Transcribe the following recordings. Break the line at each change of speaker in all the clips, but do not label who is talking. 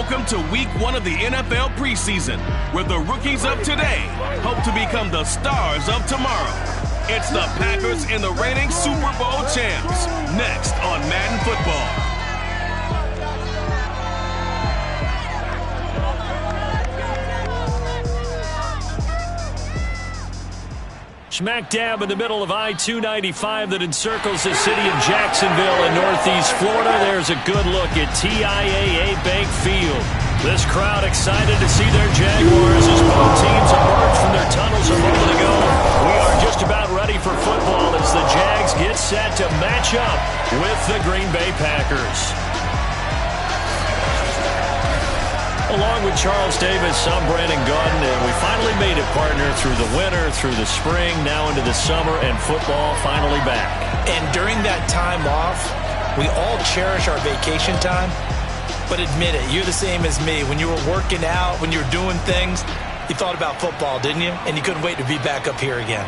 Welcome to week 1 of the NFL preseason, where the rookies of today hope to become the stars of tomorrow. It's the Packers and the reigning Super Bowl champs, next on Madden Football.
Smack dab in the middle of I-295 that encircles the city of Jacksonville in northeast Florida. There's a good look at TIAA Bank Field. This crowd excited to see their Jaguars as both teams emerged from their tunnels a moment ago. We are just about ready for football as the Jags get set to match up with the Green Bay Packers. Along with Charles Davis, I'm Brandon Gaudin, and we finally made it, partner, through the winter, through the spring, now into the summer, and football finally back.
And during that time off, we all cherish our vacation time. But admit it, you're the same as me. When you were working out, when you were doing things, you thought about football, didn't you? And you couldn't wait to be back up here again.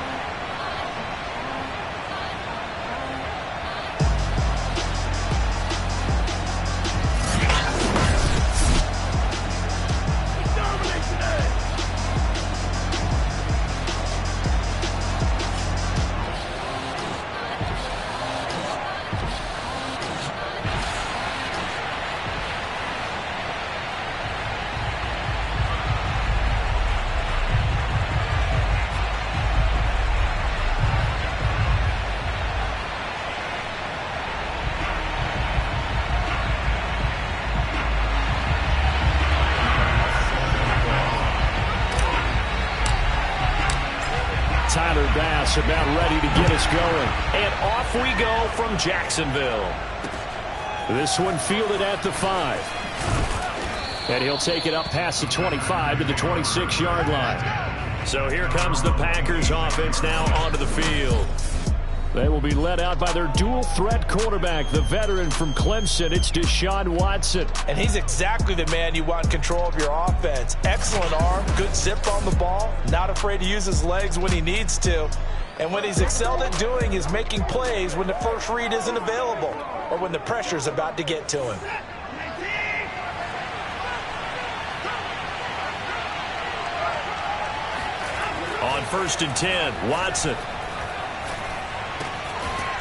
About ready to get us going. And off we go from Jacksonville. This one fielded at the 5. And he'll take it up past the 25 to the 26-yard line. So here comes the Packers offense now onto the field. They will be led out by their dual-threat quarterback, the veteran from Clemson. It's Deshaun Watson.
And he's exactly the man you want control of your offense. Excellent arm, good zip on the ball, not afraid to use his legs when he needs to. And what he's excelled at doing is making plays when the first read isn't available or when the pressure's about to get to him.
On 1st and 10, Watson.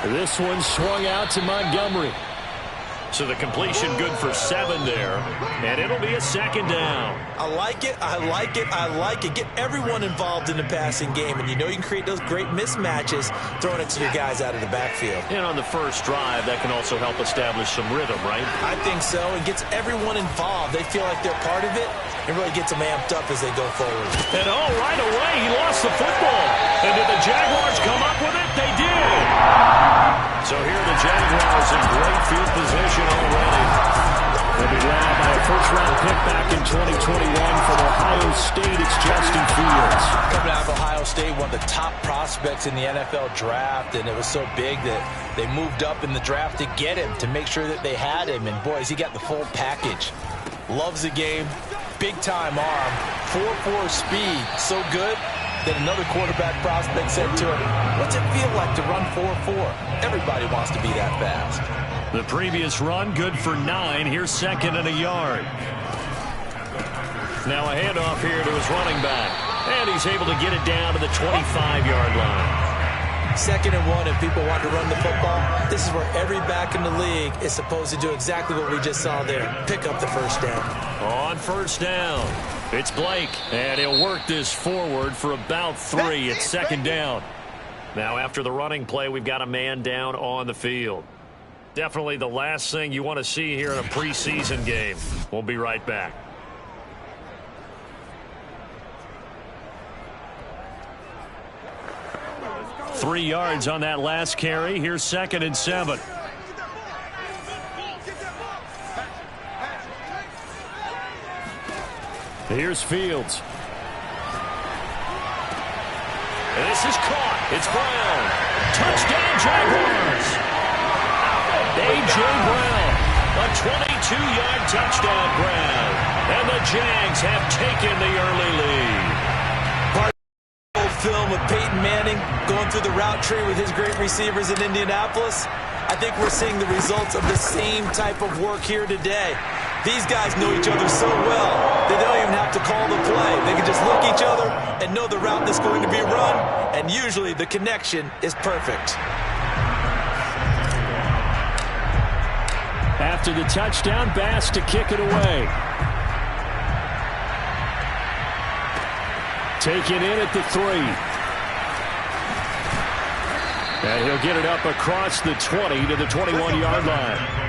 This one swung out to Montgomery. So the completion good for 7 there, and it'll be a 2nd down.
I like it, I like it, I like it. Get everyone involved in the passing game, and you know you can create those great mismatches throwing it to your guys out of the backfield.
And on the first drive, that can also help establish some rhythm, right?
I think so. It gets everyone involved. They feel like they're part of it. It really gets them amped up as they go forward.
And right away, he lost the football. And did the Jaguars come up with it? They did. So here are the Jaguars in great field position already. They'll be led by a first-round pick back in 2021 from Ohio State. It's Justin Fields.
Coming out of Ohio State, one of the top prospects in the NFL draft, and it was so big that they moved up in the draft to get him, to make sure that they had him. And, boys, he got the full package. Loves the game, big-time arm, 4.4 speed, so good that another quarterback prospect said to him, "What's it feel like to run 4.4? Everybody wants to be that fast."
The previous run, good for 9. Here's 2nd and a yard. Now a handoff here to his running back. And he's able to get it down to the 25-yard line.
2nd and 1, if people want to run the football, this is where every back in the league is supposed to do exactly what we just saw there. Pick up the first down.
On 1st down, it's Blake. And he'll work this forward for about 3. It's 2nd down. Now after the running play, we've got a man down on the field. Definitely the last thing you want to see here in a preseason game. We'll be right back. Three yards on that last carry. Here's 2nd and 7. Here's Fields. And this is caught. It's Brown. Touchdown, Jaguars. A.J. Brown. A 22-yard touchdown, Brown. And the Jags have taken the early lead.
Film of Peyton Manning going through the route tree with his great receivers in Indianapolis. I think we're seeing the results of the same type of work here today. These guys know each other so well that they don't even have to call the play. They can just look at each other and know the route that's going to be run, and usually the connection is perfect.
After the touchdown, Bass to kick it away. Taken in at the 3. And he'll get it up across the 20 to the 21-yard line.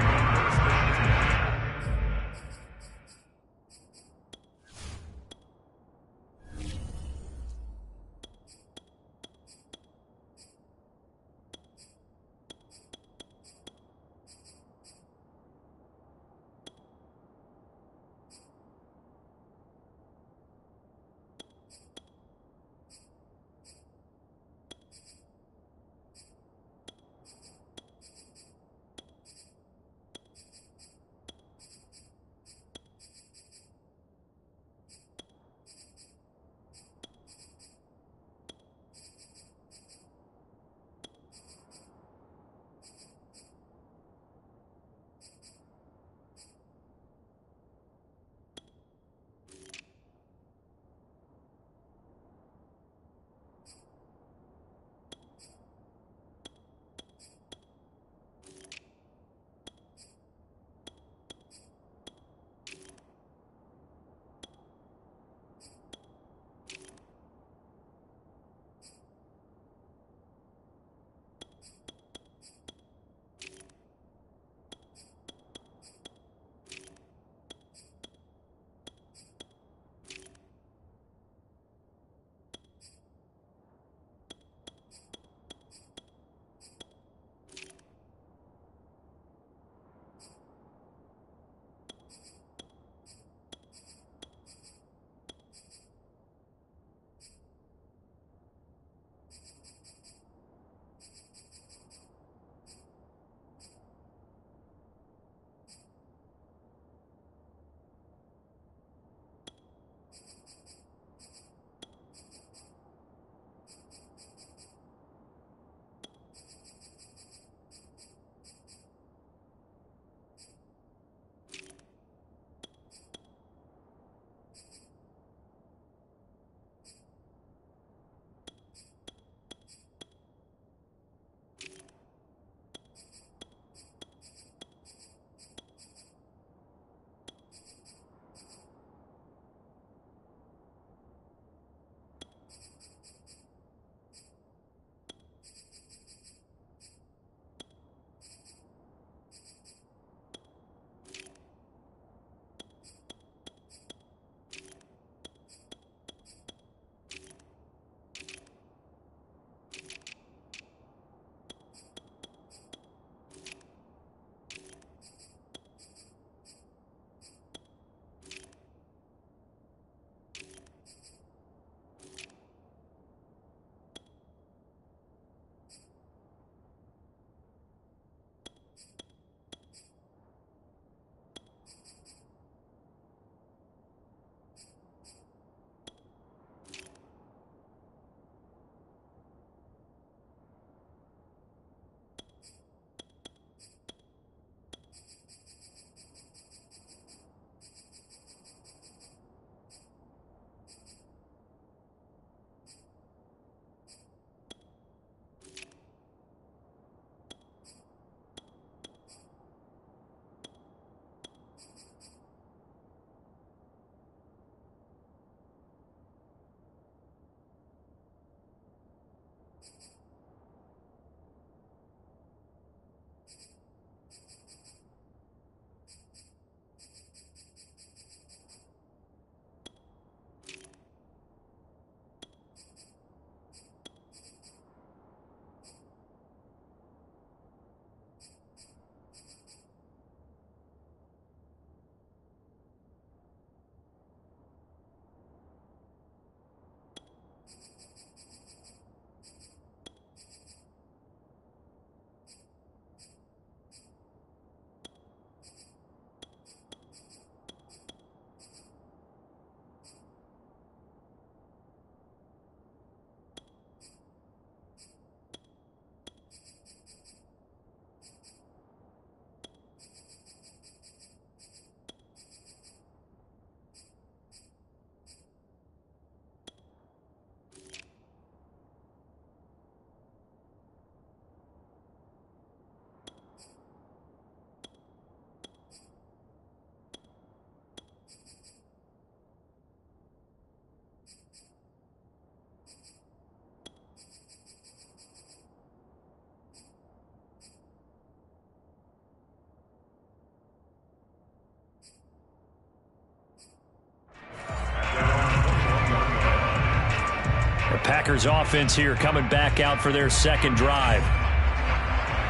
The Packers offense here coming back out for their second drive.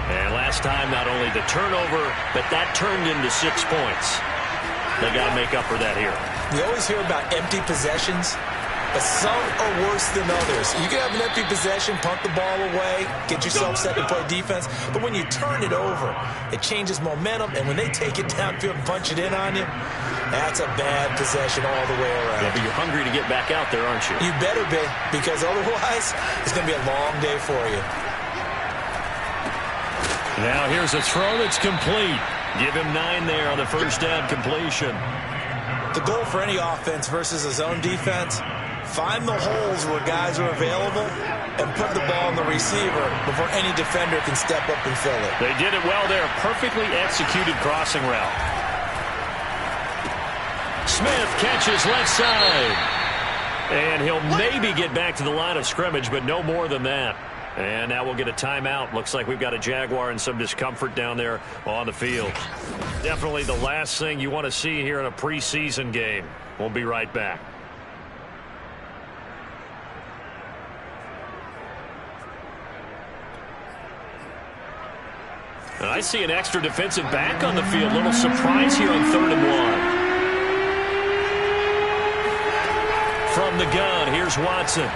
And last time, not only the turnover, but that turned into 6 points. They got to make up for that here.
We always hear about empty possessions, but some are worse than others. You can have an empty possession, punt the ball away, get yourself set to play defense, but when you turn it over, it changes momentum, and when they take it downfield and punch it in on you, that's a bad possession all the way around.
Yeah, but you're hungry to get back out there, aren't you?
You better be, because otherwise, it's going to be a long day for you.
Now here's a throw that's complete. Give him 9 there on the first down completion.
The goal for any offense versus a zone defense, find the holes where guys are available and put the ball on the receiver before any defender can step up and fill it.
They did it well there. Perfectly executed crossing route. Smith catches left side. And he'll maybe get back to the line of scrimmage, but no more than that. And now we'll get a timeout. Looks like we've got a Jaguar and some discomfort down there on the field. Definitely the last thing you want to see here in a preseason game. We'll be right back. And I see an extra defensive back on the field. Little surprise here on 3rd and 1. From the gun, here's Watson.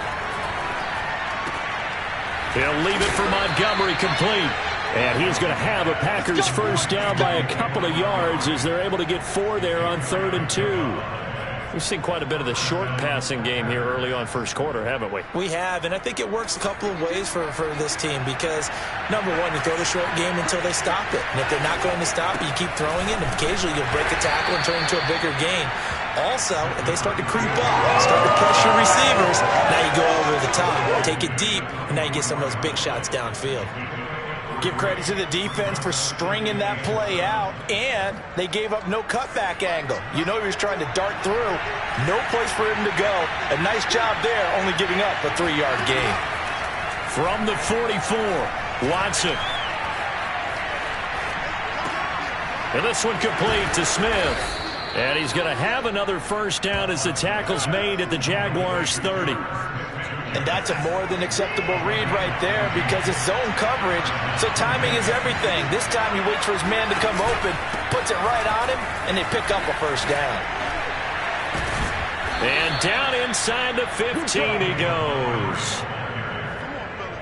He'll leave it for Montgomery, complete. And he's going to have a Packers first down by a couple of yards as they're able to get 4 there on 3rd and 2. We've seen quite a bit of the short passing game here early on first quarter, haven't we?
We have, and I think it works a couple of ways for this team because, number one, you throw the short game until they stop it. And if they're not going to stop it, you keep throwing it, and occasionally you'll break a tackle and turn into a bigger gain. Also, if they start to creep up, start to pressure receivers, now you go over the top, take it deep, and now you get some of those big shots downfield. Give credit to the defense for stringing that play out, and they gave up no cutback angle. You know he was trying to dart through. No place for him to go. A nice job there, only giving up a 3-yard gain.
From the 44, Watson. And this one complete to Smith. And he's going to have another first down as the tackle's made at the Jaguars' 30.
And that's a more than acceptable read right there because it's zone coverage, so timing is everything. This time he waits for his man to come open, puts it right on him, and they pick up a first down.
And down inside the 15 he goes.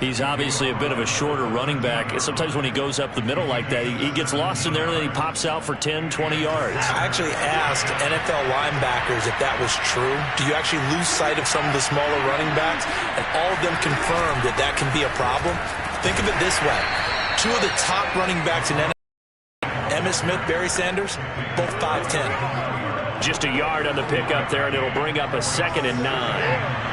He's obviously a bit of a shorter running back. Sometimes when he goes up the middle like that, he gets lost in there and then he pops out for 10, 20 yards.
I actually asked NFL linebackers if that was true. Do you actually lose sight of some of the smaller running backs? And all of them confirmed that that can be a problem. Think of it this way. 2 of the top running backs in NFL, Emmitt Smith, Barry Sanders, both 5'10".
Just a yard on the pickup there, and it'll bring up a 2nd and 9.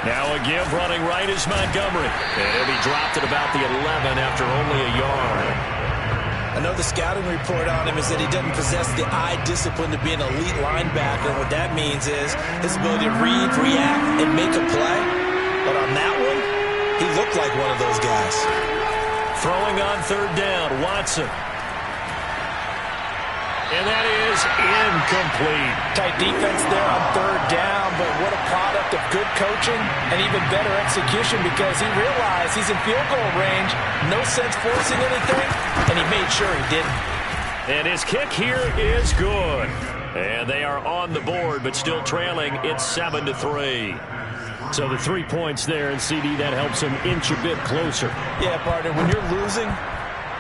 Now a give running right is Montgomery. And he'll be dropped at about the 11 after only a yard.
I know the scouting report on him is that he doesn't possess the eye discipline to be an elite linebacker. What that means is his ability to read, react, and make a play. But on that one, he looked like one of those guys.
Throwing on 3rd down, Watson. And that is incomplete.
Tight defense there on 3rd down, but what a product of good coaching and even better execution because he realized he's in field goal range, no sense forcing anything, and he made sure he didn't.
And his kick here is good. And they are on the board, but still trailing. It's 7-3. So the 3 points there, and CD, that helps him inch a bit closer.
Yeah, partner, when you're losing,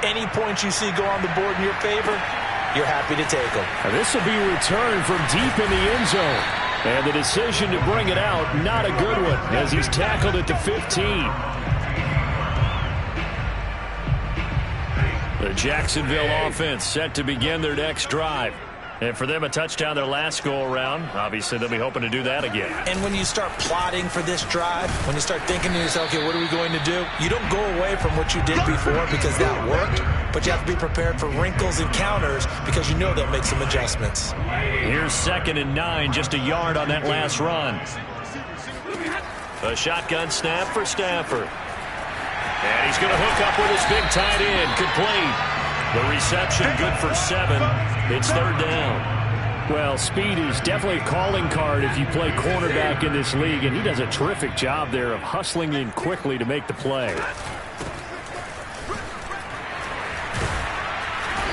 any points you see go on the board in your favor, you're happy to take them.
And this will be a return from deep in the end zone. And the decision to bring it out, not a good one, as he's tackled at the 15. The Jacksonville offense set to begin their next drive. And for them, a touchdown their last go-around. Obviously, they'll be hoping to do that again.
And when you start plotting for this drive, when you start thinking to yourself, okay, what are we going to do? You don't go away from what you did before because that worked, but you have to be prepared for wrinkles and counters because you know they'll make some adjustments.
Here's 2nd and 9, just a yard on that last run. A shotgun snap for Stafford. And he's going to hook up with his big tight end, complete. The reception good for 7. It's 3rd down. Well, speed is definitely a calling card if you play cornerback in this league, and he does a terrific job there of hustling in quickly to make the play.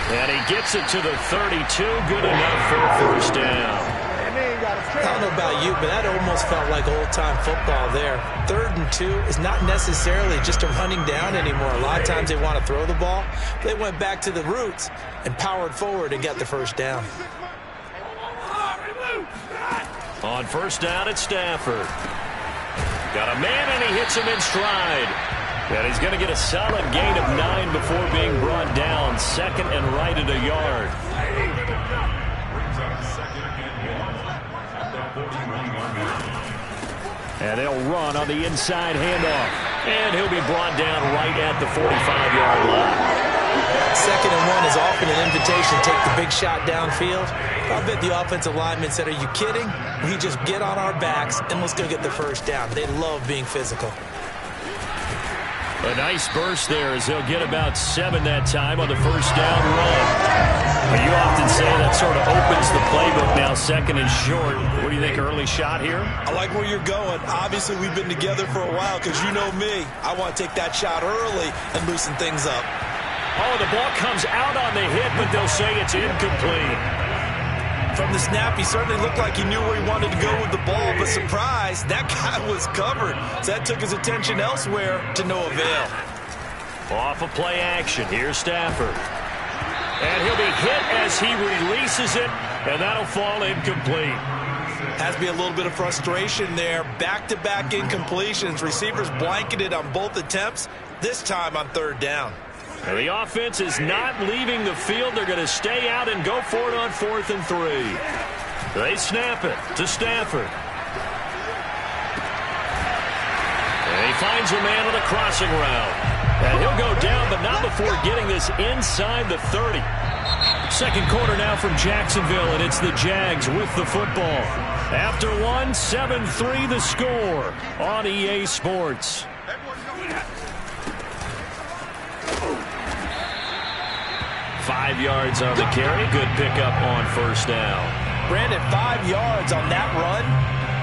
And he gets it to the 32. Good enough for a first down.
I don't know about you, but that almost felt like old-time football there. 3rd and 2 is not necessarily just a running down anymore. A lot of times they want to throw the ball. They went back to the roots and powered forward and got the first down.
On first down, it's Stafford. Got a man, and he hits him in stride. And he's going to get a solid gain of 9 before being brought down. 2nd and right at a yard. And they'll run on the inside handoff. And he'll be brought down right at the 45-yard line.
2nd and 1 is often an invitation to take the big shot downfield. I bet the offensive lineman said, are you kidding? We just get on our backs and let's go get the first down. They love being physical.
A nice burst there as they'll get about 7 that time on the first down run. But you often say that sort of opens the playbook now, 2nd and short. What do you think, early shot here?
I like where you're going. Obviously, we've been together for a while because you know me. I want to take that shot early and loosen things up.
Oh, the ball comes out on the hit, but they'll say it's incomplete.
From the snap, he certainly looked like he knew where he wanted to go with the ball, but surprise, that guy was covered. So that took his attention elsewhere to no avail.
Off of play action, here's Stafford. And he'll be hit as he releases it, and that'll fall incomplete.
Has to be a little bit of frustration there. Back-to-back incompletions. Receivers blanketed on both attempts, this time on 3rd down.
And the offense is not leaving the field. They're going to stay out and go for it on 4th and 3. They snap it to Stafford. And he finds a man on the crossing route. And he'll go down, but not before getting this inside the 30. 2nd quarter now from Jacksonville, and it's the Jags with the football. After 1, 7-3 the score on EA Sports. Five yards on the carry. Good pickup on first down.
Brandon, 5 yards on that run.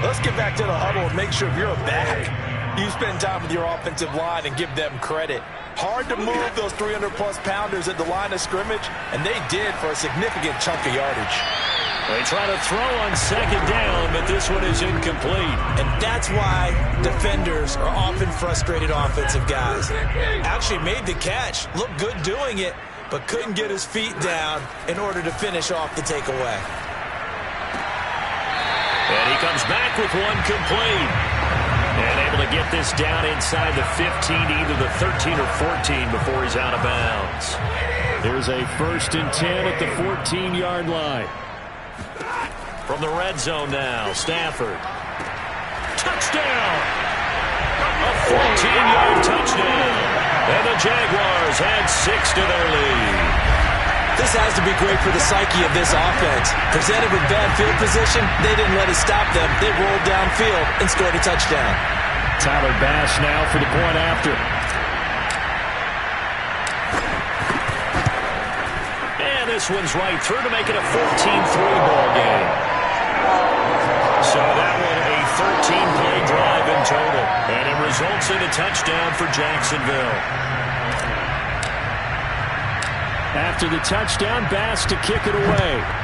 Let's get back to the huddle and make sure if you're a back, you spend time with your offensive line and give them credit. Hard to move those 300-plus pounders at the line of scrimmage, and they did for a significant chunk of yardage.
They try to throw on 2nd down, but this one is incomplete.
And that's why defenders are often frustrated offensive guys. Actually made the catch, looked good doing it, but couldn't get his feet down in order to finish off the takeaway.
And he comes back with one complete. And able to get this down inside the 15, either the 13 or 14 before he's out of bounds. There's a 1st and 10 at the 14-yard line. From the red zone now, Stafford. Touchdown! A 14-yard touchdown. And the Jaguars add 6 to their lead.
This has to be great for the psyche of this offense. Presented with bad field position, they didn't let it stop them. They rolled downfield and scored a touchdown.
Tyler Bass now for the point after. And this one's right through to make it a 14-3 ball game. So that one a 13-play drive in total. And it results in a touchdown for Jacksonville. After the touchdown, Bass to kick it away.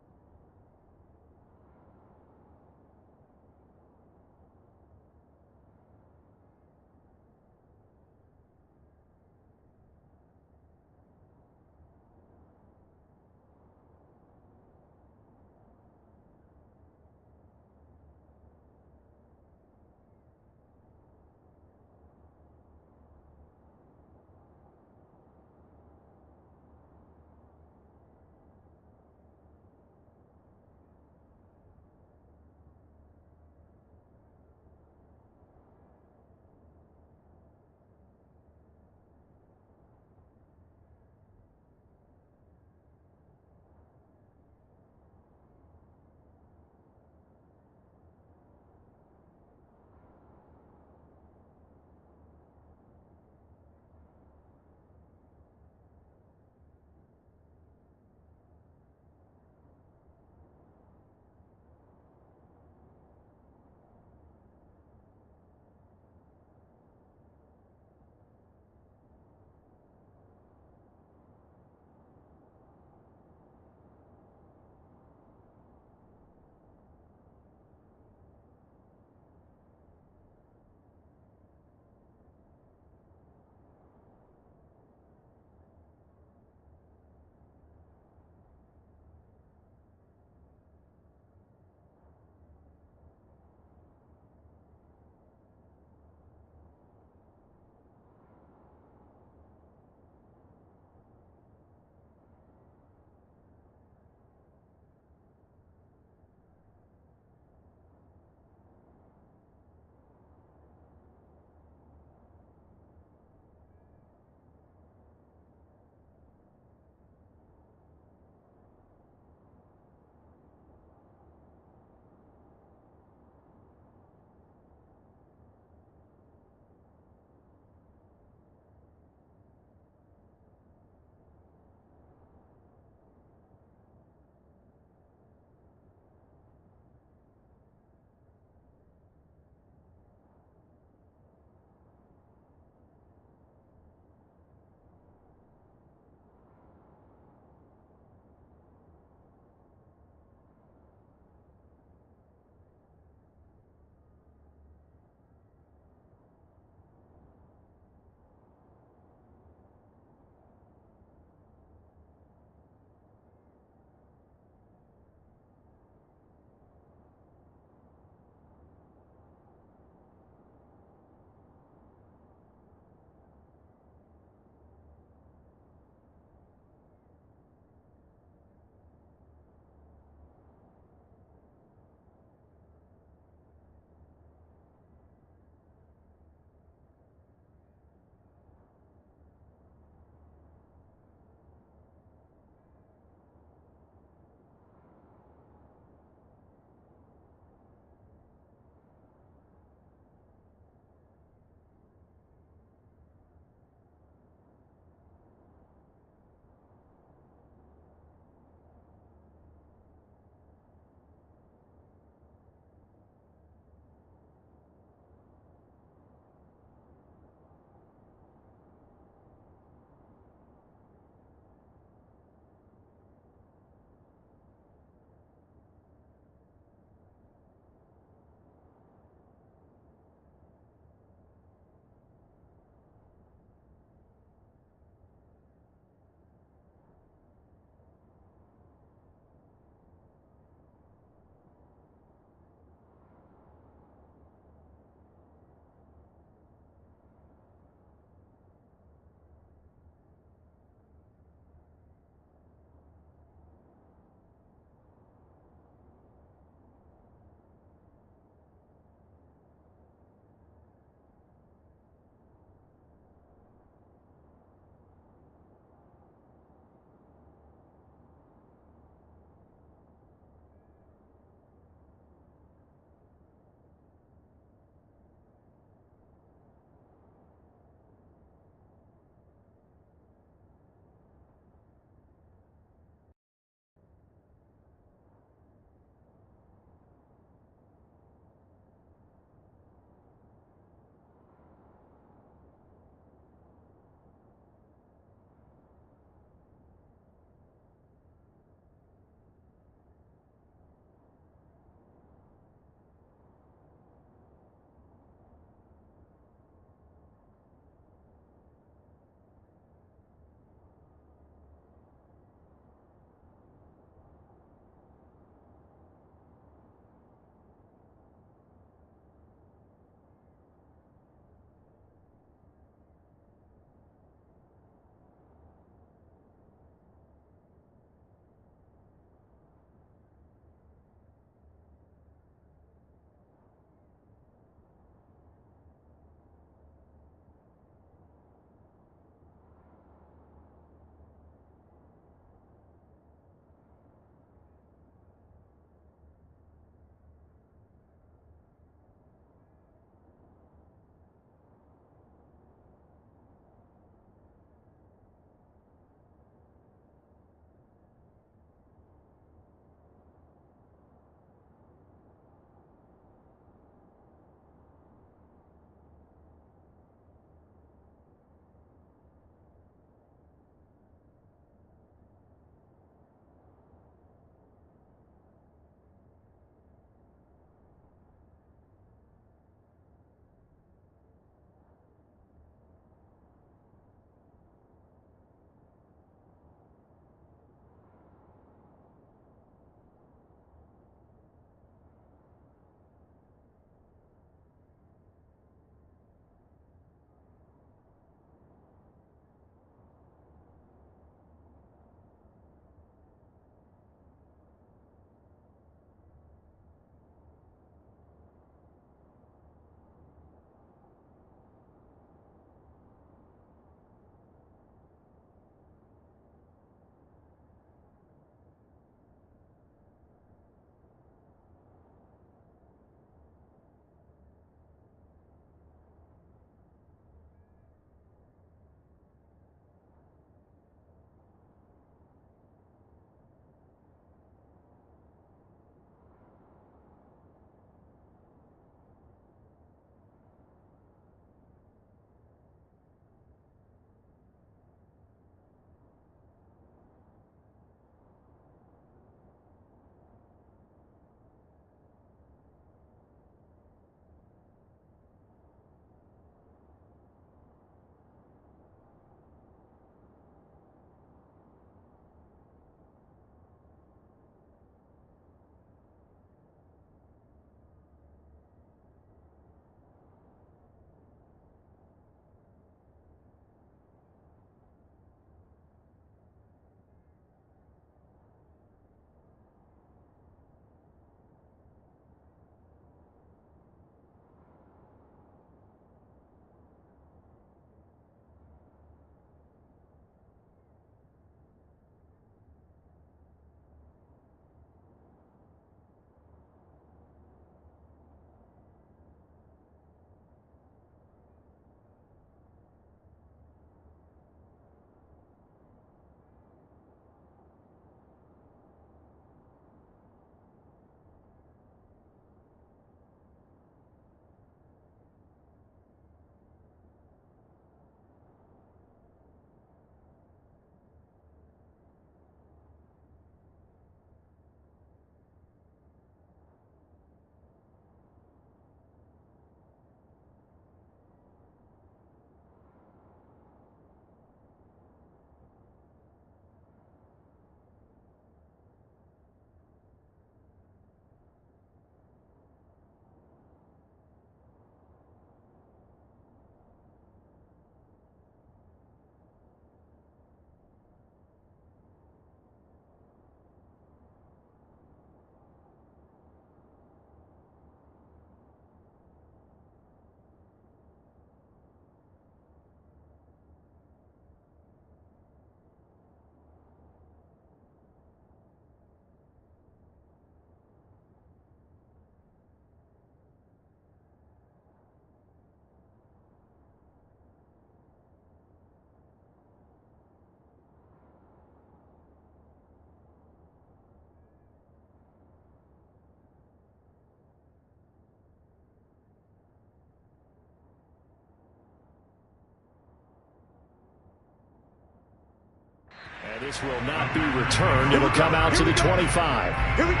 And this will not be returned. It'll come out to the 25.
Here we go.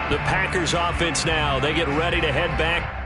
The Packers offense now. They get ready to head back.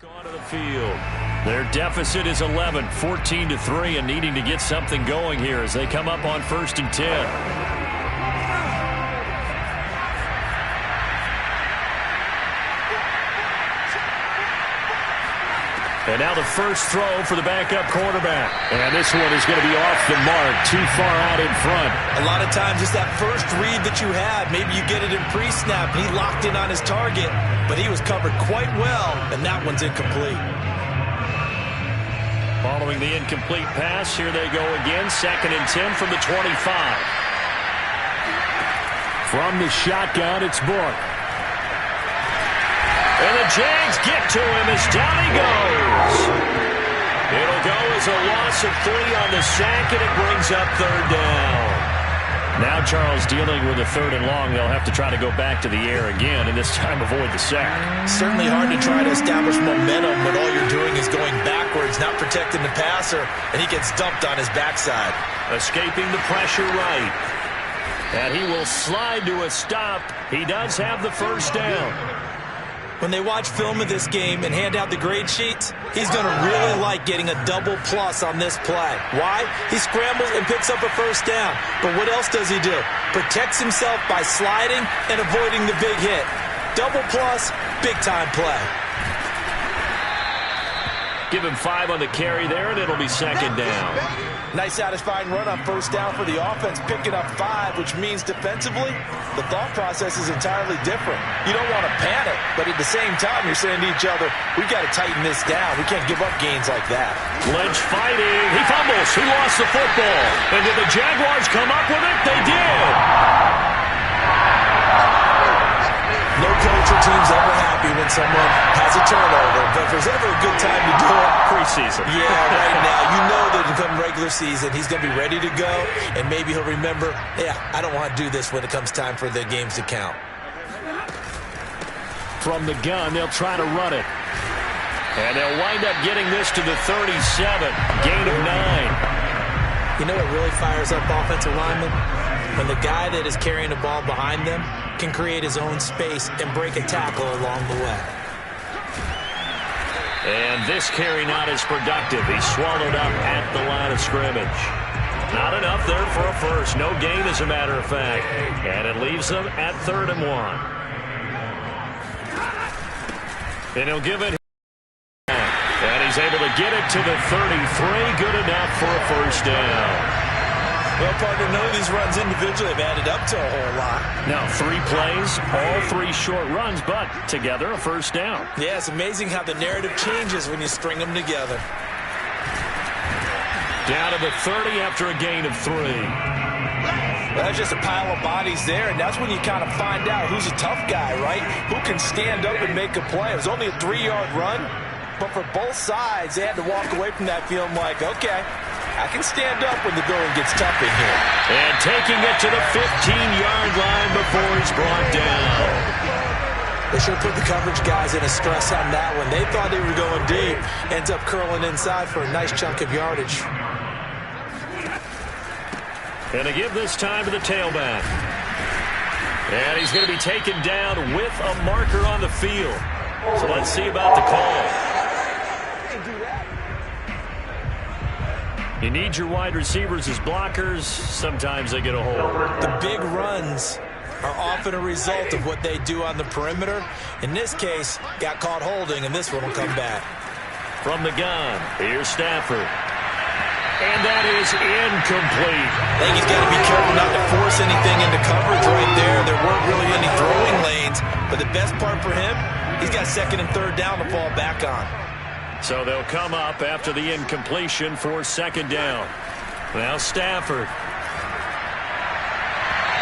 Onto the field. Their deficit is 11, 14-3, and needing to get something going here as they come up on 1st and 10. And now the first throw for the backup quarterback. And this one is going to be off the mark, too far out in front.
A lot of times it's that first read that you had. Maybe you get it in pre-snap, and he locked in on his target, but he was covered quite well, and that one's incomplete.
Following the incomplete pass, here they go again. 2nd and 10 from the 25. From the shotgun, it's Book. And the Jags get to him as down he goes. It'll go as a loss of 3 on the sack, and it brings up 3rd down. Now Charles dealing with a 3rd and long. They'll have to try to go back to the air again, and this time avoid the sack.
Certainly hard to try to establish momentum when all you're doing is going backwards, not protecting the passer, and he gets dumped on his backside.
Escaping the pressure right. And he will slide to a stop. He does have the 1st down.
When they watch film of this game and hand out the grade sheets, he's going to really like getting a double plus on this play. Why? He scrambles and picks up a 1st down. But what else does he do? Protects himself by sliding and avoiding the big hit. Double plus, big-time play.
Give him 5 on the carry there, and it'll be 2nd down.
Nice satisfying run on 1st down for the offense, picking up 5, which means defensively, the thought process is entirely different. You don't want to panic, but at the same time, you're saying to each other, we've got to tighten this down. We can't give up gains like that.
Lynch fighting. He fumbles. He lost the football. And did the Jaguars come up with it? They did.
No coach or team's ever happy when someone has a turnover, but if there's ever a good time to do it,
preseason.
Yeah, right now. You know that come regular season, he's going to be ready to go, and maybe he'll remember, yeah, I don't want to do this when it comes time for the games to count.
From the gun, they'll try to run it. And they'll wind up getting this to the 37. Gain of 9.
You know what really fires up offensive linemen? When the guy that is carrying the ball behind them can create his own space and break a tackle along the way.
And this carry not as productive. He's swallowed up at the line of scrimmage. Not enough there for a first. No gain, as a matter of fact. And it leaves them at 3rd and 1. And he'll give it. And he's able to get it to the 33. Good enough for a 1st down.
Well, partner, none of these runs individually have added up to a whole lot.
Now, 3 plays, all 3 short runs, but together a 1st down.
Yeah, it's amazing how the narrative changes when you string them together.
Down to the 30 after a gain of 3.
Well, that's just a pile of bodies there, and that's when you kind of find out who's a tough guy, right? Who can stand up and make a play. It was only a 3-yard run, but for both sides, they had to walk away from that feeling like, okay, I can stand up when the going gets tough in here.
And taking it to the 15-yard line before he's brought down.
They should have put the coverage guys in a stress on that one. They thought they were going deep. Ends up curling inside for a nice chunk of yardage.
And to give this time to the tailback. And he's going to be taken down with a marker on the field. So let's see about the call. You need your wide receivers as blockers. Sometimes they get a hold.
The big runs are often a result of what they do on the perimeter. In this case, got caught holding, and this one will come back.
From the gun, here's Stafford. And that is incomplete.
I think he's got to be careful not to force anything into coverage right there. There weren't really any throwing lanes, but the best part for him, he's got 2nd and 3rd down to fall back on.
So they'll come up after the incompletion for 2nd down. Now Stafford.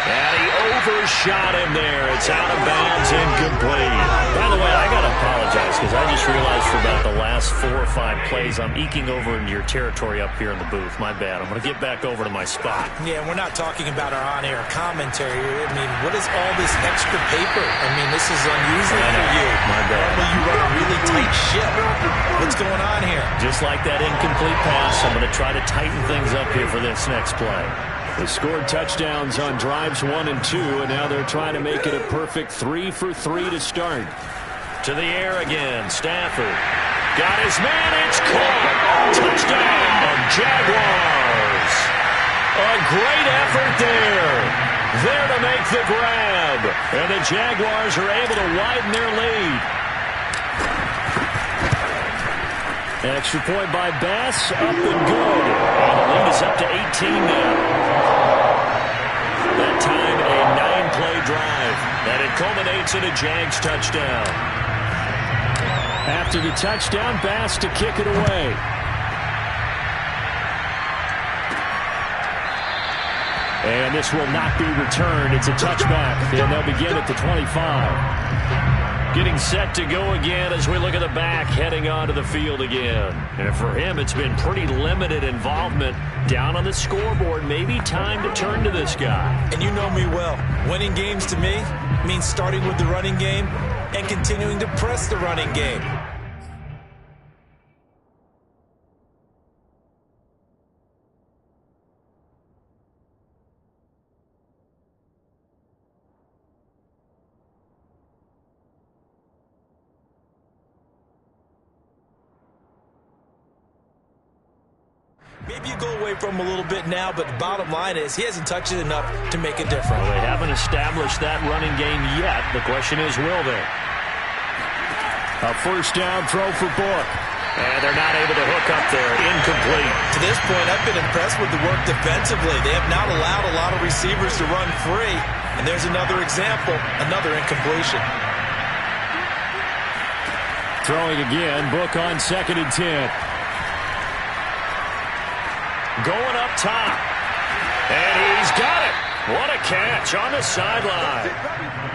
And he overshot him there. It's out of bounds, incomplete. By the way, I got to apologize because I just realized for about the last 4 or 5 plays, I'm eking over into your territory up here in the booth. My bad. I'm going to get back over to my spot.
Yeah, we're not talking about our on-air commentary. I mean, what is all this extra paper? I mean, this is unusual for you.
My bad.
Normally you run a really tight ship. What's going on here?
Just like that incomplete pass, I'm going to try to tighten things up here for this next play. They scored touchdowns on drives 1 and 2, and now they're trying to make it a perfect 3 for 3 to start. To the air again, Stafford. Got his man. It's caught. Touchdown, Jaguars. A great effort there. There to make the grab. And the Jaguars are able to widen their lead. Extra point by Bass. Up and good. And the lead is up to 18 now. That time a 9-play drive. And it culminates in a Jags touchdown. After the touchdown, Bass to kick it away. And this will not be returned. It's a touchback, and they'll begin at the 25. Getting set to go again as we look at the back, heading onto the field again. And for him, it's been pretty limited involvement down on the scoreboard. Maybe time to turn to this guy.
And you know me well. Winning games to me means starting with the running game and continuing to press the running game. Maybe you go away from him a little bit now, but the bottom line is he hasn't touched it enough to make a difference.
Well, they haven't established that running game yet. The question is, will they? A first down throw for Book. And they're not able to hook up there. Incomplete.
To this point, I've been impressed with the work defensively. They have not allowed a lot of receivers to run free. And there's another example, another incompletion.
Throwing again, Book on 2nd and 10. Going up top. And he's got it. What a catch on the sideline.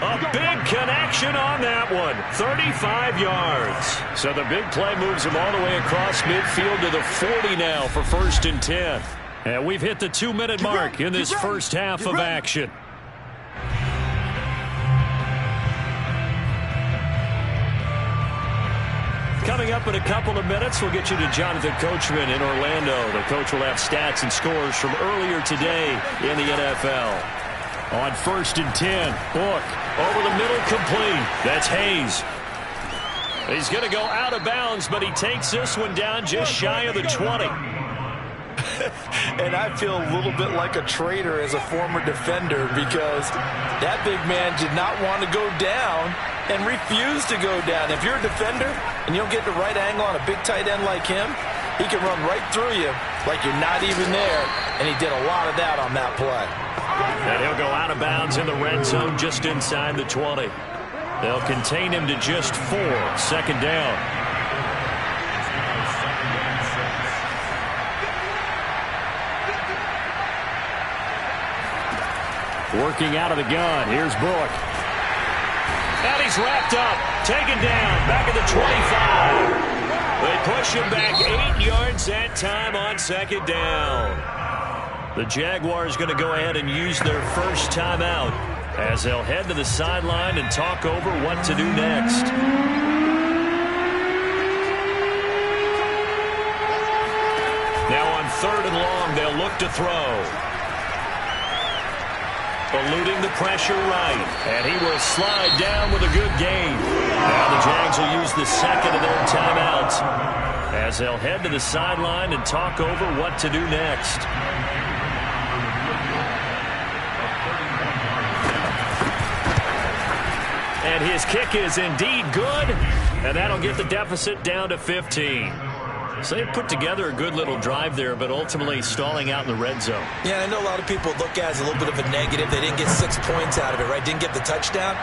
A big connection on that one. 35 yards. So the big play moves him all the way across midfield to the 40 now for 1st and 10. And we've hit the 2-minute mark in this first half of action. Coming up in a couple of minutes, we'll get you to Jonathan Coachman in Orlando. The coach will have stats and scores from earlier today in the NFL. On 1st and 10, Book over the middle, complete. That's Hayes. He's going to go out of bounds, but he takes this one down just shy of the 20.
And I feel a little bit like a traitor as a former defender because that big man did not want to go down and refused to go down. If you're a defender and you don't get the right angle on a big tight end like him, he can run right through you like you're not even there, and he did a lot of that on that play.
And he'll go out of bounds in the red zone just inside the 20. They'll contain him to just 4, 2nd down. Working out of the gun. Here's Book. And he's wrapped up. Taken down. Back at the 25. They push him back 8 yards that time on 2nd down. The Jaguars going to go ahead and use their first timeout as they'll head to the sideline and talk over what to do next. Now on 3rd and long, they'll look to throw. Eluding the pressure right. And he will slide down with a good gain. Now the Jags will use the 2nd of their timeouts as they'll head to the sideline and talk over what to do next. And his kick is indeed good. And that'll get the deficit down to 15. So they put together a good little drive there, but ultimately stalling out in the red zone.
Yeah, I know a lot of people look at it as a little bit of a negative. They didn't get 6 points out of it, right? Didn't get the touchdown.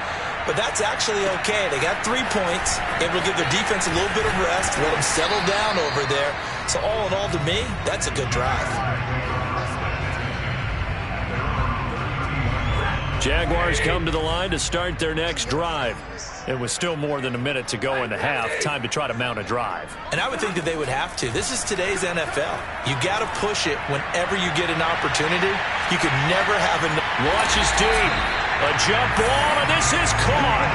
But that's actually okay. They got 3 points, able to give their defense a little bit of rest, let them settle down over there. So all in all, to me, that's a good drive.
Jaguars come to the line to start their next drive. It was still more than a minute to go in the half. Time to try to mount a drive.
And I would think that they would have to. This is today's NFL. You got to push it whenever you get an opportunity. You could never have enough.
Launches deep. A jump ball, and this is caught.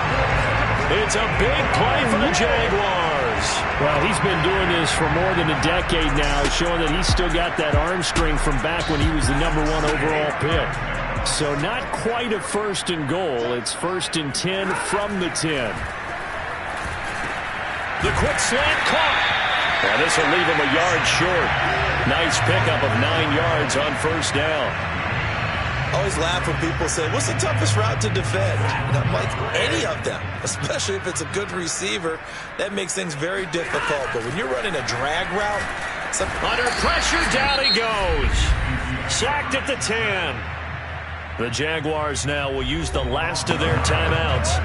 It's a big play for the Jaguars. Well, he's been doing this for more than a decade now, showing that he's still got that arm strength from back when he was the #1 overall pick. So not quite a 1st and goal. It's 1st and 10 from the 10. The quick slant caught. And this will leave him a yard short. Nice pickup of 9 yards on first down.
I always laugh when people say, what's the toughest route to defend? And I'm like, any of them, especially if it's a good receiver. That makes things very difficult. But when you're running a drag route,
under pressure, down he goes. Sacked at the 10. The Jaguars now will use the last of their timeouts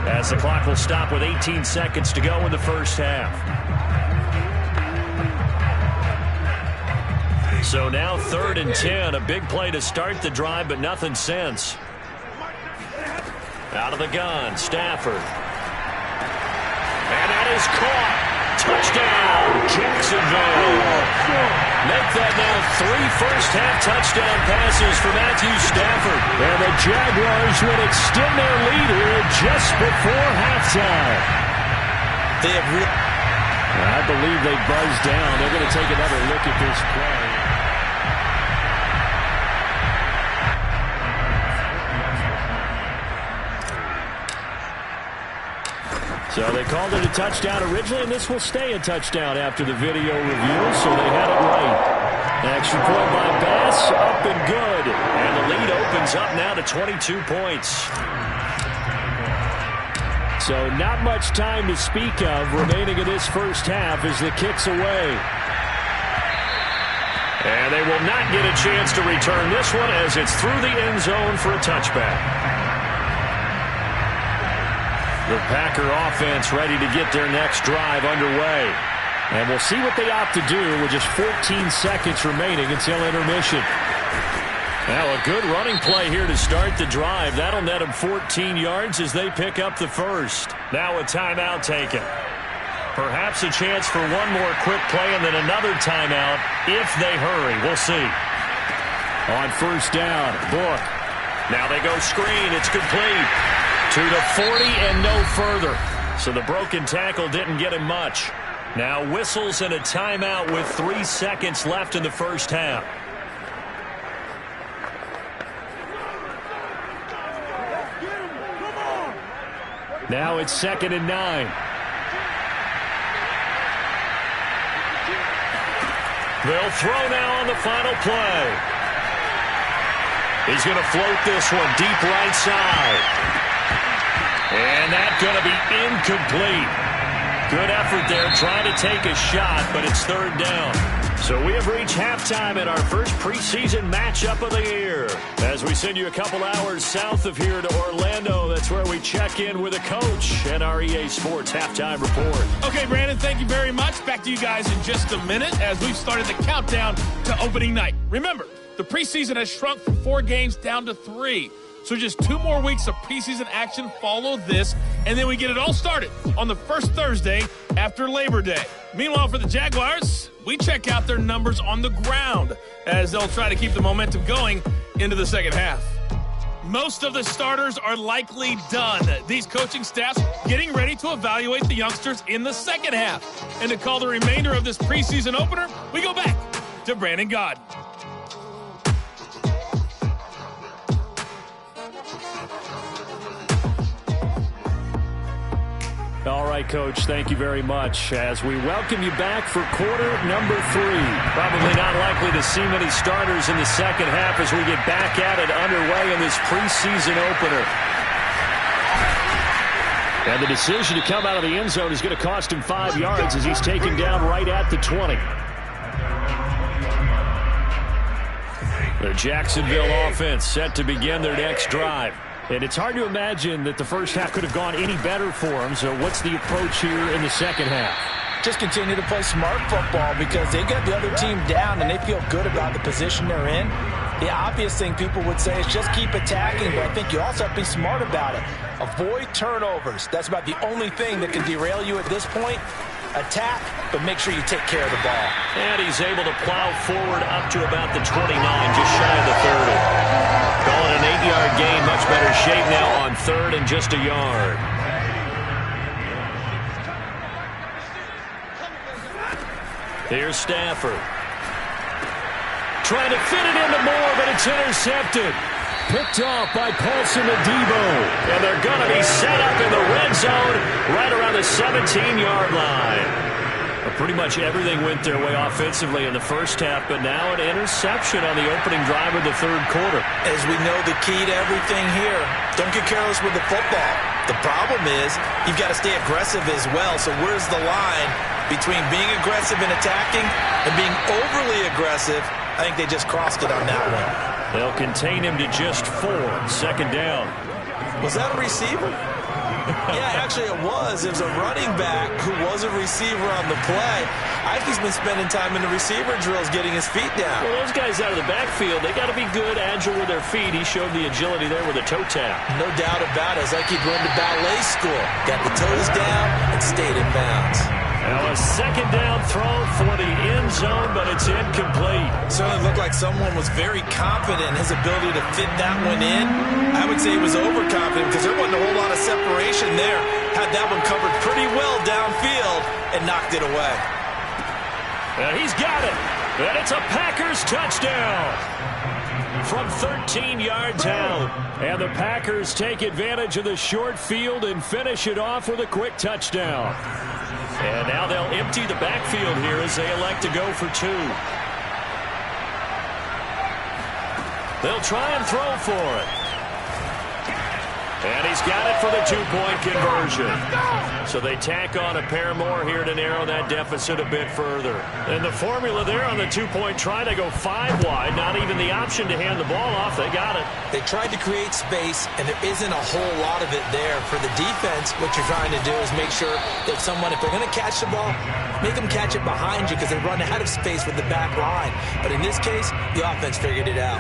as the clock will stop with 18 seconds to go in the first half. So now 3rd and 10, a big play to start the drive, but nothing since. Out of the gun, Stafford. And that is caught. Touchdown, Jacksonville. Make that now 3 first-half touchdown passes for Matthew Stafford. And the Jaguars will extend their lead here just before halftime.
They have
I believe they buzzed down. They're going to take another look at this play. So they called it a touchdown originally, and this will stay a touchdown after the video review, so they had it right. Extra point by Bass, up and good. And the lead opens up now to 22 points. So not much time to speak of remaining in this first half as the kick's away. And they will not get a chance to return this one as it's through the end zone for a touchback. The Packer offense ready to get their next drive underway. And we'll see what they opt to do with just 14 seconds remaining until intermission. Now a good running play here to start the drive. That'll net them 14 yards as they pick up the first. Now a timeout taken. Perhaps a chance for one more quick play and then another timeout if they hurry. We'll see. On first down, Book. Now they go screen. It's complete. To the 40 and no further. So the broken tackle didn't get him much. Now whistles and a timeout with 3 seconds left in the first half. Now it's 2nd and 9. They'll throw now on the final play. He's going to float this one deep right side. And that's going to be incomplete. Good effort there trying to take a shot, but it's 3rd down. So we have reached halftime in our first preseason matchup of the year. As we send you a couple hours south of here to Orlando, that's where we check in with a coach and our EA Sports halftime report.
Okay, Brandon, thank you very much. Back to you guys in just a minute as we've started the countdown to opening night. Remember, the preseason has shrunk from 4 games down to 3. So just 2 more weeks of preseason action follow this, and then we get it all started on the first Thursday after Labor Day. Meanwhile, for the Jaguars, we check out their numbers on the ground as they'll try to keep the momentum going into the second half. Most of the starters are likely done. These coaching staffs getting ready to evaluate the youngsters in the second half. And to call the remainder of this preseason opener, we go back to Brandon Gaudin.
All right, Coach, thank you very much. As we welcome you back for quarter number 3. Probably not likely to see many starters in the second half as we get back at it underway in this preseason opener. And the decision to come out of the end zone is going to cost him 5 yards as he's taken down right at the 20. The Jacksonville offense set to begin their next drive. And it's hard to imagine that the first half could have gone any better for them. So what's the approach here in the second half?
Just continue to play smart football because they got the other team down and they feel good about the position they're in. The obvious thing people would say is just keep attacking, but I think you also have to be smart about it. Avoid turnovers. That's about the only thing that can derail you at this point. Attack, but make sure you take care of the ball.
And he's able to plow forward up to about the 29, just shy of the 30. Calling an 8-yard gain, much better shape now on 3rd and just a yard. Here's Stafford. Trying to fit it into Moore, but it's intercepted. Picked off by Paulson Adebo. And they're going to be set up in the red zone right around the 17-yard line. Pretty much everything went their way offensively in the first half, but now an interception on the opening drive of the third quarter.
As we know, the key to everything here, don't get careless with the football. The problem is you've got to stay aggressive as well. So where's the line between being aggressive and attacking and being overly aggressive? I think they just crossed it on that one.
They'll contain him to just 4. Second down.
Was that a receiver? Yeah, actually it was. It was a running back who was a receiver on the play. I think he's been spending time in the receiver drills getting his feet down.
Well, those guys out of the backfield, they got to be good, agile with their feet. He showed the agility there with a toe tap.
No doubt about it. It's like he'd run to ballet school. Got the toes down and stayed in bounds.
Now a second down throw for the end zone, but it's incomplete.
Certainly looked like someone was very confident in his ability to fit that one in. I would say he was overconfident because there wasn't a whole lot of separation there. Had that one covered pretty well downfield and knocked it away.
And he's got it. And it's a Packers touchdown from 13 yards out. And the Packers take advantage of the short field and finish it off with a quick touchdown. And now they'll empty the backfield here as they elect to go for 2. They'll try and throw for it. And he's got it for the 2-point conversion. So they tack on a pair more here to narrow that deficit a bit further. And the formula there on the 2-point try, they go 5 wide. Not even the option to hand the ball off. They got it.
They tried to create space, and there isn't a whole lot of it there. For the defense, what you're trying to do is make sure that if they're going to catch the ball, make them catch it behind you because they run out of space with the back line. But in this case, the offense figured it out.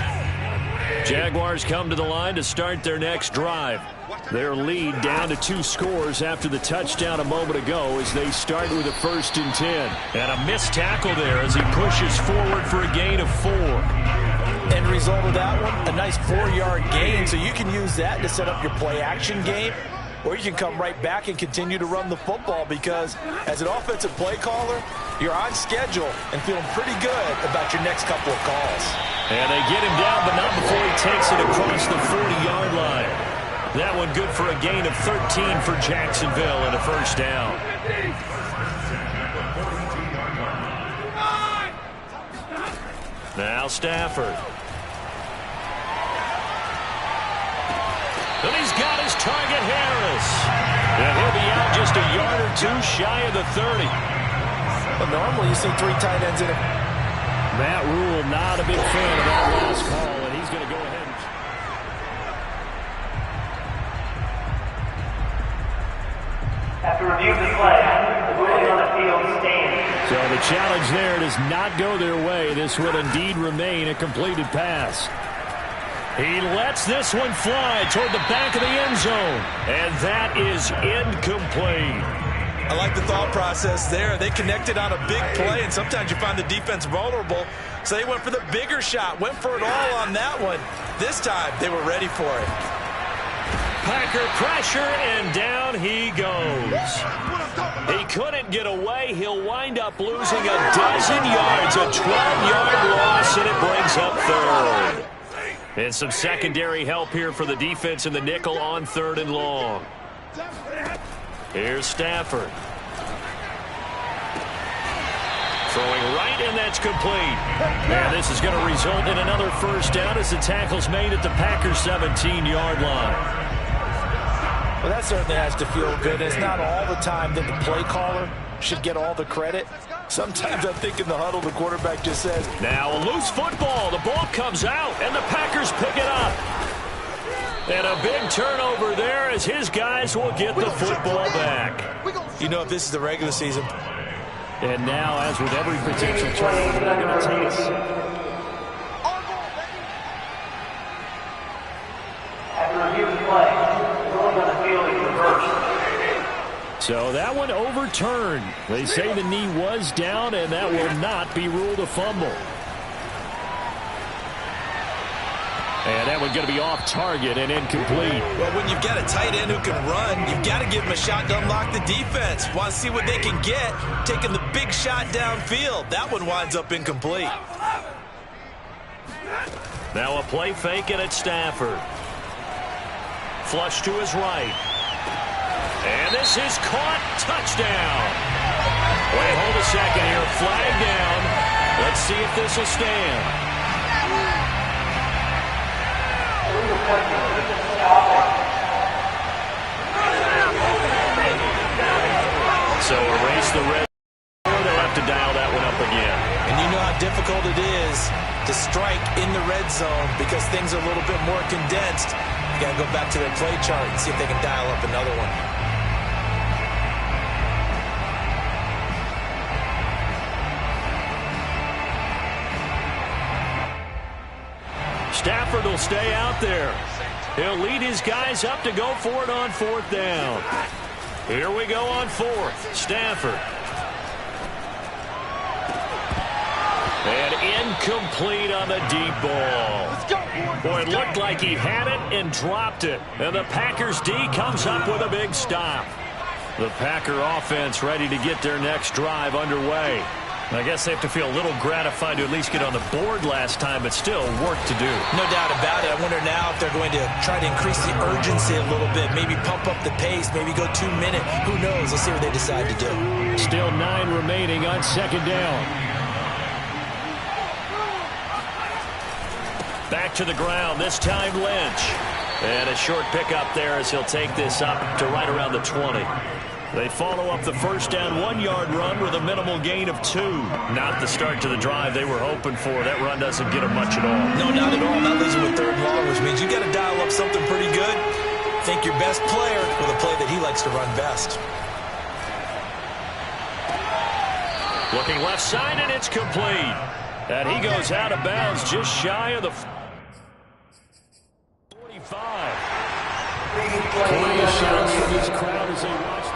Jaguars come to the line to start their next drive. Their lead down to 2 scores after the touchdown a moment ago as they start with a 1st and 10. And a missed tackle there as he pushes forward for a gain of 4.
End result of that one, a nice 4-yard gain. So you can use that to set up your play-action game, or you can come right back and continue to run the football because as an offensive play caller, you're on schedule and feeling pretty good about your next couple of calls.
And they get him down, but not before he takes it across the 40-yard line. That one good for a gain of 13 for Jacksonville and a 1st down. Now Stafford. And he's got his target, Harris. And he'll be out just a yard or 2 shy of the 30.
But normally you see 3 tight ends in it.
Matt Rule not a big fan of that last call, and he's going to go ahead.
After reviewing the play, the ruling on the field stands.
So the challenge there does not go their way. This will indeed remain a completed pass. He lets this one fly toward the back of the end zone, and that is incomplete.
I like the thought process there. They connected on a big play, and sometimes you find the defense vulnerable. So they went for the bigger shot, went for it all on that one. This time, they were ready for it.
Packer pressure, and down he goes. He couldn't get away. He'll wind up losing a dozen yards, a 12-yard loss, and it brings up 3rd. And some secondary help here for the defense in the nickel on 3rd and long. Here's Stafford. Throwing right, and that's complete. And this is going to result in another 1st down as the tackle's made at the Packers' 17-yard line.
Well, that certainly has to feel good. It's not all the time that the play caller should get all the credit. Sometimes I think in the huddle, the quarterback just says,
now a loose football. The ball comes out, and the Packers pick it up. And a big turnover there as his guys will get the football back.
You know, if this is the regular season.
And now, as with every potential turnover, they're going to take it.
After reviewing the play, the ruling on the field is reversed.
So that one overturned. They say the knee was down, and that will not be ruled a fumble. And that one's going to be off target and incomplete.
Well, when you've got a tight end who can run, you've got to give him a shot to unlock the defense. Want to see what they can get, taking the big shot downfield. That one winds up incomplete.
Now a play fake, and it's Stafford. Flush to his right. And this is caught. Touchdown. They hold a second here. Flag down. Let's see if this will stand. So erase the red. They'll have to dial that one up again.
And you know how difficult it is to strike in the red zone because things are a little bit more condensed. You got to go back to their play chart and see if they can dial up another one.
Stafford will stay out there. He'll lead his guys up to go for it on 4th down. Here we go on 4th. Stafford. And incomplete on the deep ball. Boy, it looked like he had it and dropped it. And the Packers D comes up with a big stop. The Packer offense ready to get their next drive underway. I guess they have to feel a little gratified to at least get on the board last time, but still work to do.
No doubt about it. I wonder now if they're going to try to increase the urgency a little bit, maybe pump up the pace, maybe go 2 minute. Who knows? Let's see what they decide to do.
Still 9 remaining on 2nd down. Back to the ground, this time Lynch. And a short pickup there as he'll take this up to right around the 20. They follow up the first down 1-yard run with a minimal gain of 2. Not the start to the drive they were hoping for. That run doesn't get them much at all.
No, not at all. That leaves them with 3rd and long, which means you got to dial up something pretty good. Think your best player with a play that he likes to run best.
Looking left side, and it's complete. And he goes out of bounds just shy of the 45. Plenty of shots from this crowd as they watch.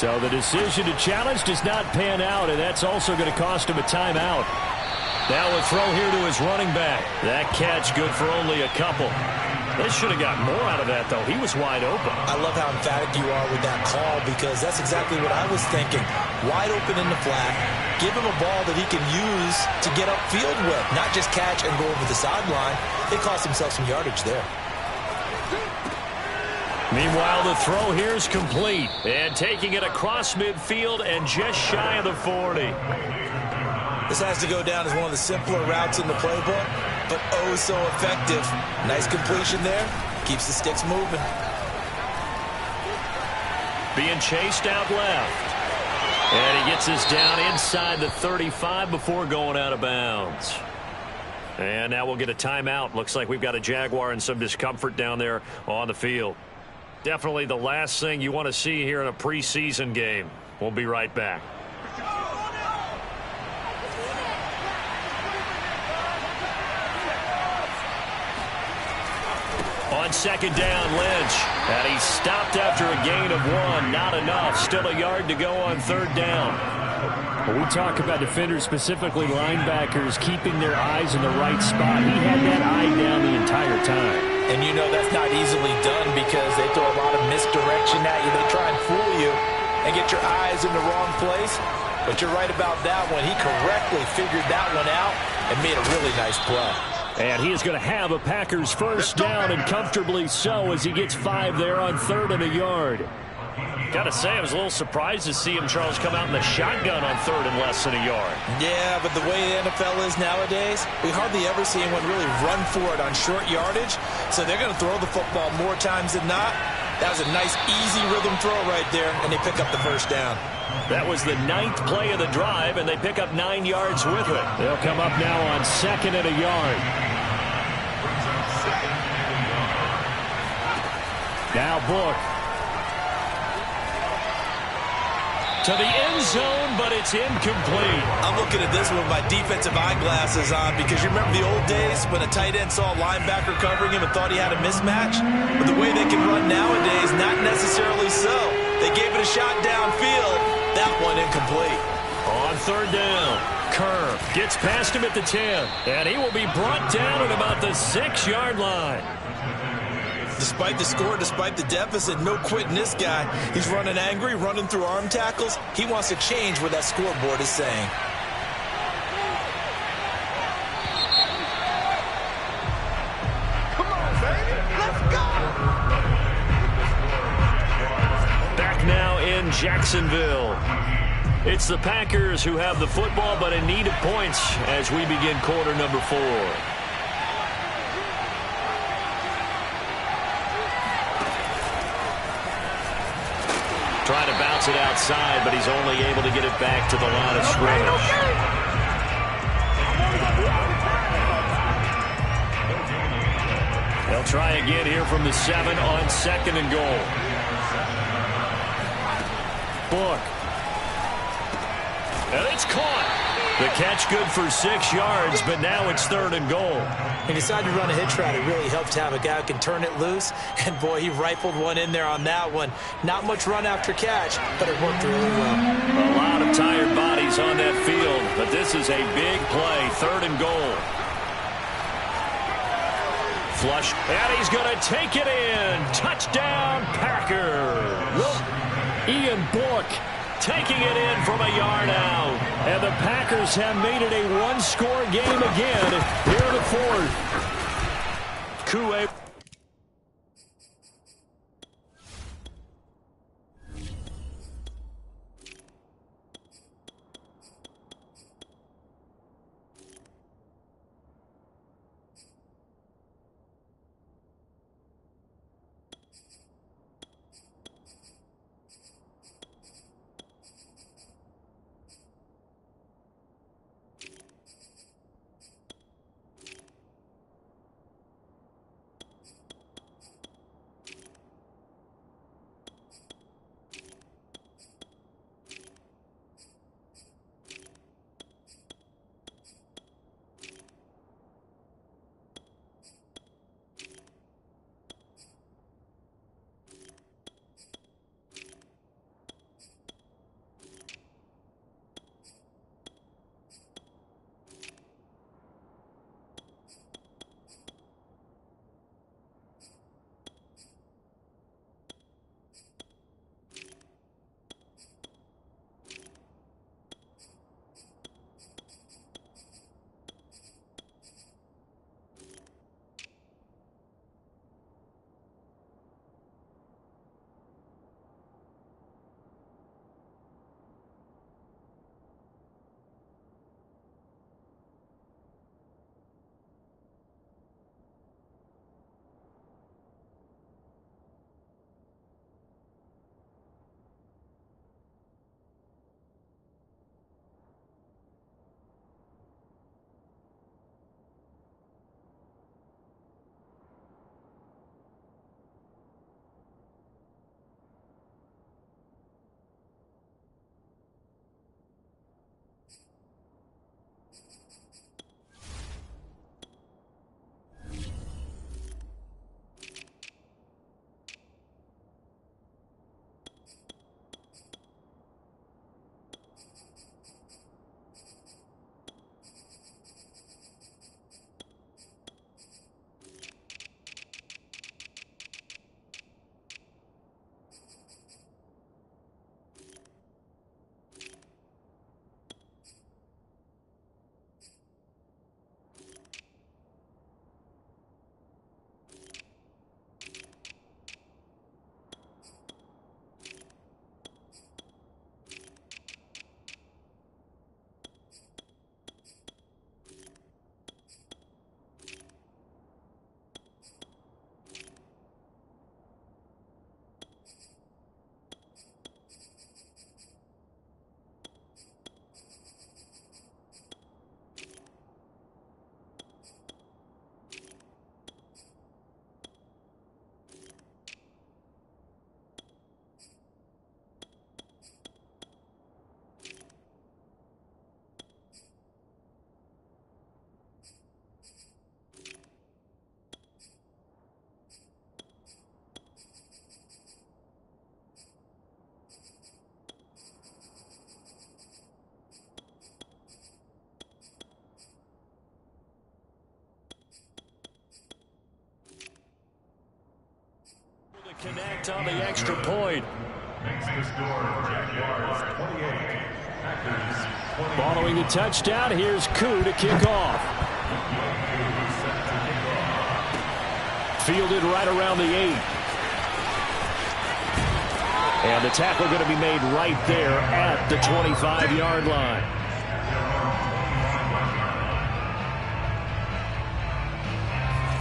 So the decision to challenge does not pan out, and that's also going to cost him a timeout. Now a throw here to his running back. That catch good for only a couple. They should have got more out of that, though. He was wide open.
I love how emphatic you are with that call because that's exactly what I was thinking. Wide open in the flat. Give him a ball that he can use to get upfield with, not just catch and go over the sideline. They cost themselves some yardage there.
Meanwhile, the throw here is complete. And taking it across midfield and just shy of the 40.
This has to go down as one of the simpler routes in the playbook, but oh so effective. Nice completion there. Keeps the sticks moving.
Being chased out left. And he gets us down inside the 35 before going out of bounds. And now we'll get a timeout. Looks like we've got a Jaguar and some discomfort down there on the field. Definitely the last thing you want to see here in a preseason game. We'll be right back. On 2nd down, Lynch. And he's stopped after a gain of 1. Not enough. Still a yard to go on 3rd down. When we talk about defenders, specifically linebackers, keeping their eyes in the right spot, he had that eye down the entire time.
And you know that's not easily done because they throw a lot of misdirection at you. They try and fool you and get your eyes in the wrong place. But you're right about that one. He correctly figured that one out and made a really nice play.
And he is going to have a Packers first down, and comfortably so, as he gets 5 there on 3rd and a yard. Got to say, I was a little surprised to see him, Charles, come out in the shotgun on 3rd and less than a yard.
Yeah, but the way the NFL is nowadays, we hardly ever see anyone really run for it on short yardage. So they're going to throw the football more times than not. That was a nice, easy rhythm throw right there, and they pick up the first down.
That was the 9th play of the drive, and they pick up 9 yards with it. They'll come up now on 2nd and a yard. Now Book. To the end zone, but it's incomplete.
I'm looking at this with my defensive eyeglasses on because you remember the old days when a tight end saw a linebacker covering him and thought he had a mismatch? But the way they can run nowadays, not necessarily so. They gave it a shot downfield. That one incomplete.
On 3rd down, Kerr gets past him at the 10, and he will be brought down at about the 6-yard line.
Despite the score, despite the deficit, no quitting this guy. He's running angry, running through arm tackles. He wants to change what that scoreboard is saying.
Jacksonville. It's the Packers who have the football, but in need of points as we begin quarter number 4. Trying to bounce it outside, but he's only able to get it back to the line of scrimmage. They'll try again here from the 7 on 2nd and goal. Book. And it's caught. The catch good for 6 yards, but now it's 3rd and goal.
He decided to run a hitch route. It really helped to have a guy who can turn it loose. And, boy, he rifled one in there on that one. Not much run after catch, but it worked really well.
A lot of tired bodies on that field, but this is a big play. 3rd and goal. Flush, and he's going to take it in. Touchdown, Packers. Ian Book taking it in from a yard out. And the Packers have made it a one-score game again here in the 4th. Koué. Connect on the extra point.
Makes the score Jaguars 28. Packers 20.
Following the touchdown, here's Koo to kick off. Fielded right around the 8. And the tackle going to be made right there at the 25-yard line.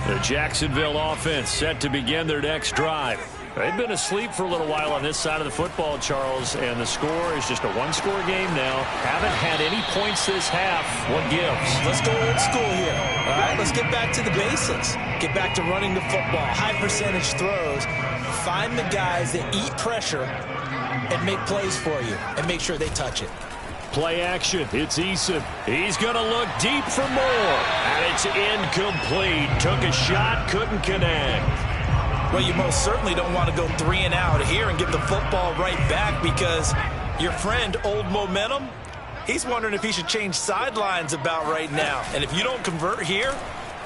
The Jacksonville offense set to begin their next drive. They've been asleep for a little while on this side of the football, Charles, and the score is just a one-score game now. Haven't had any points this half. What gives?
Let's go old school here. All right, let's get back to the basics. Get back to running the football, high-percentage throws. Find the guys that eat pressure and make plays for you and make sure they touch it.
Play action. It's Eason. He's going to look deep for more. And it's incomplete. Took a shot, couldn't connect.
Well, you most certainly don't want to go 3 and out here and give the football right back because your friend, Old Momentum, he's wondering if he should change sidelines about right now. And if you don't convert here,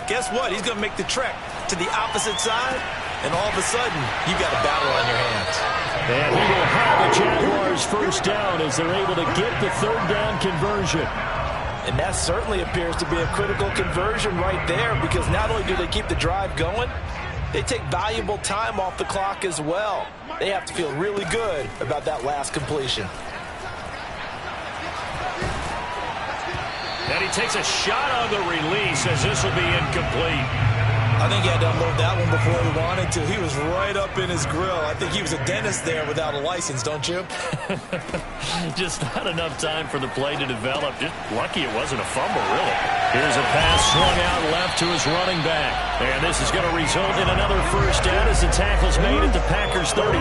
guess what? He's going to make the trek to the opposite side, and all of a sudden, you got a battle on your hands.
And he will have the Jaguars first down as they're able to get the third down conversion.
And that certainly appears to be a critical conversion right there because not only do they keep the drive going, they take valuable time off the clock as well. They have to feel really good about that last completion.
And he takes a shot on the release as this will be incomplete.
I think he had to unload that one before he wanted to. He was right up in his grill. I think he was a dentist there without a license, don't you?
Just not enough time for the play to develop. Just lucky it wasn't a fumble, really. Here's a pass swung out left to his running back. And this is going to result in another first down as the tackle's made at the Packers' 35.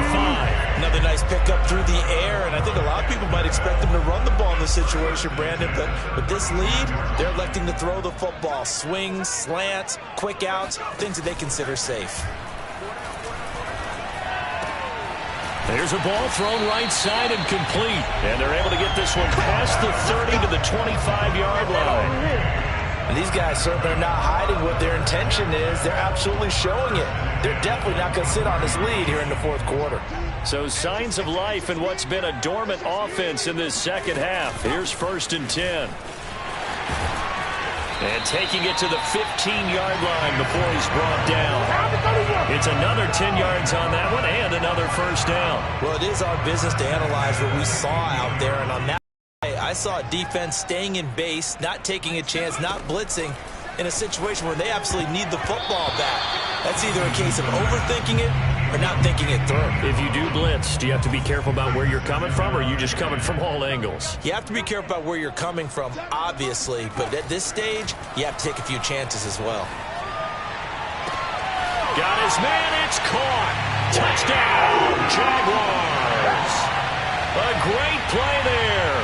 Another nice pickup through the air, and I think a lot of people might expect them to run the ball in this situation, Brandon, but with this lead, they're electing to throw the football. Swings, slants, quick outs, things that they consider safe.
There's a ball thrown right side and complete. And they're able to get this one past the 30 to the 25-yard line.
And these guys certainly are not hiding what their intention is. They're absolutely showing it. They're definitely not going to sit on this lead here in the fourth quarter.
So signs of life in what's been a dormant offense in this second half. Here's 1st and 10. And taking it to the 15-yard line before he's brought down. It's another 10 yards on that one and another first down.
Well, it is our business to analyze what we saw out there. And on that play, I saw a defense staying in base, not taking a chance, not blitzing in a situation where they absolutely need the football back. That's either a case of overthinking it or not thinking it through.
If you do blitz, do you have to be careful about where you're coming from, or are you just coming from all angles?
You have to be careful about where you're coming from, obviously, but at this stage, you have to take a few chances as well.
Got his man, it's caught. Touchdown, Jaguars. A great play there.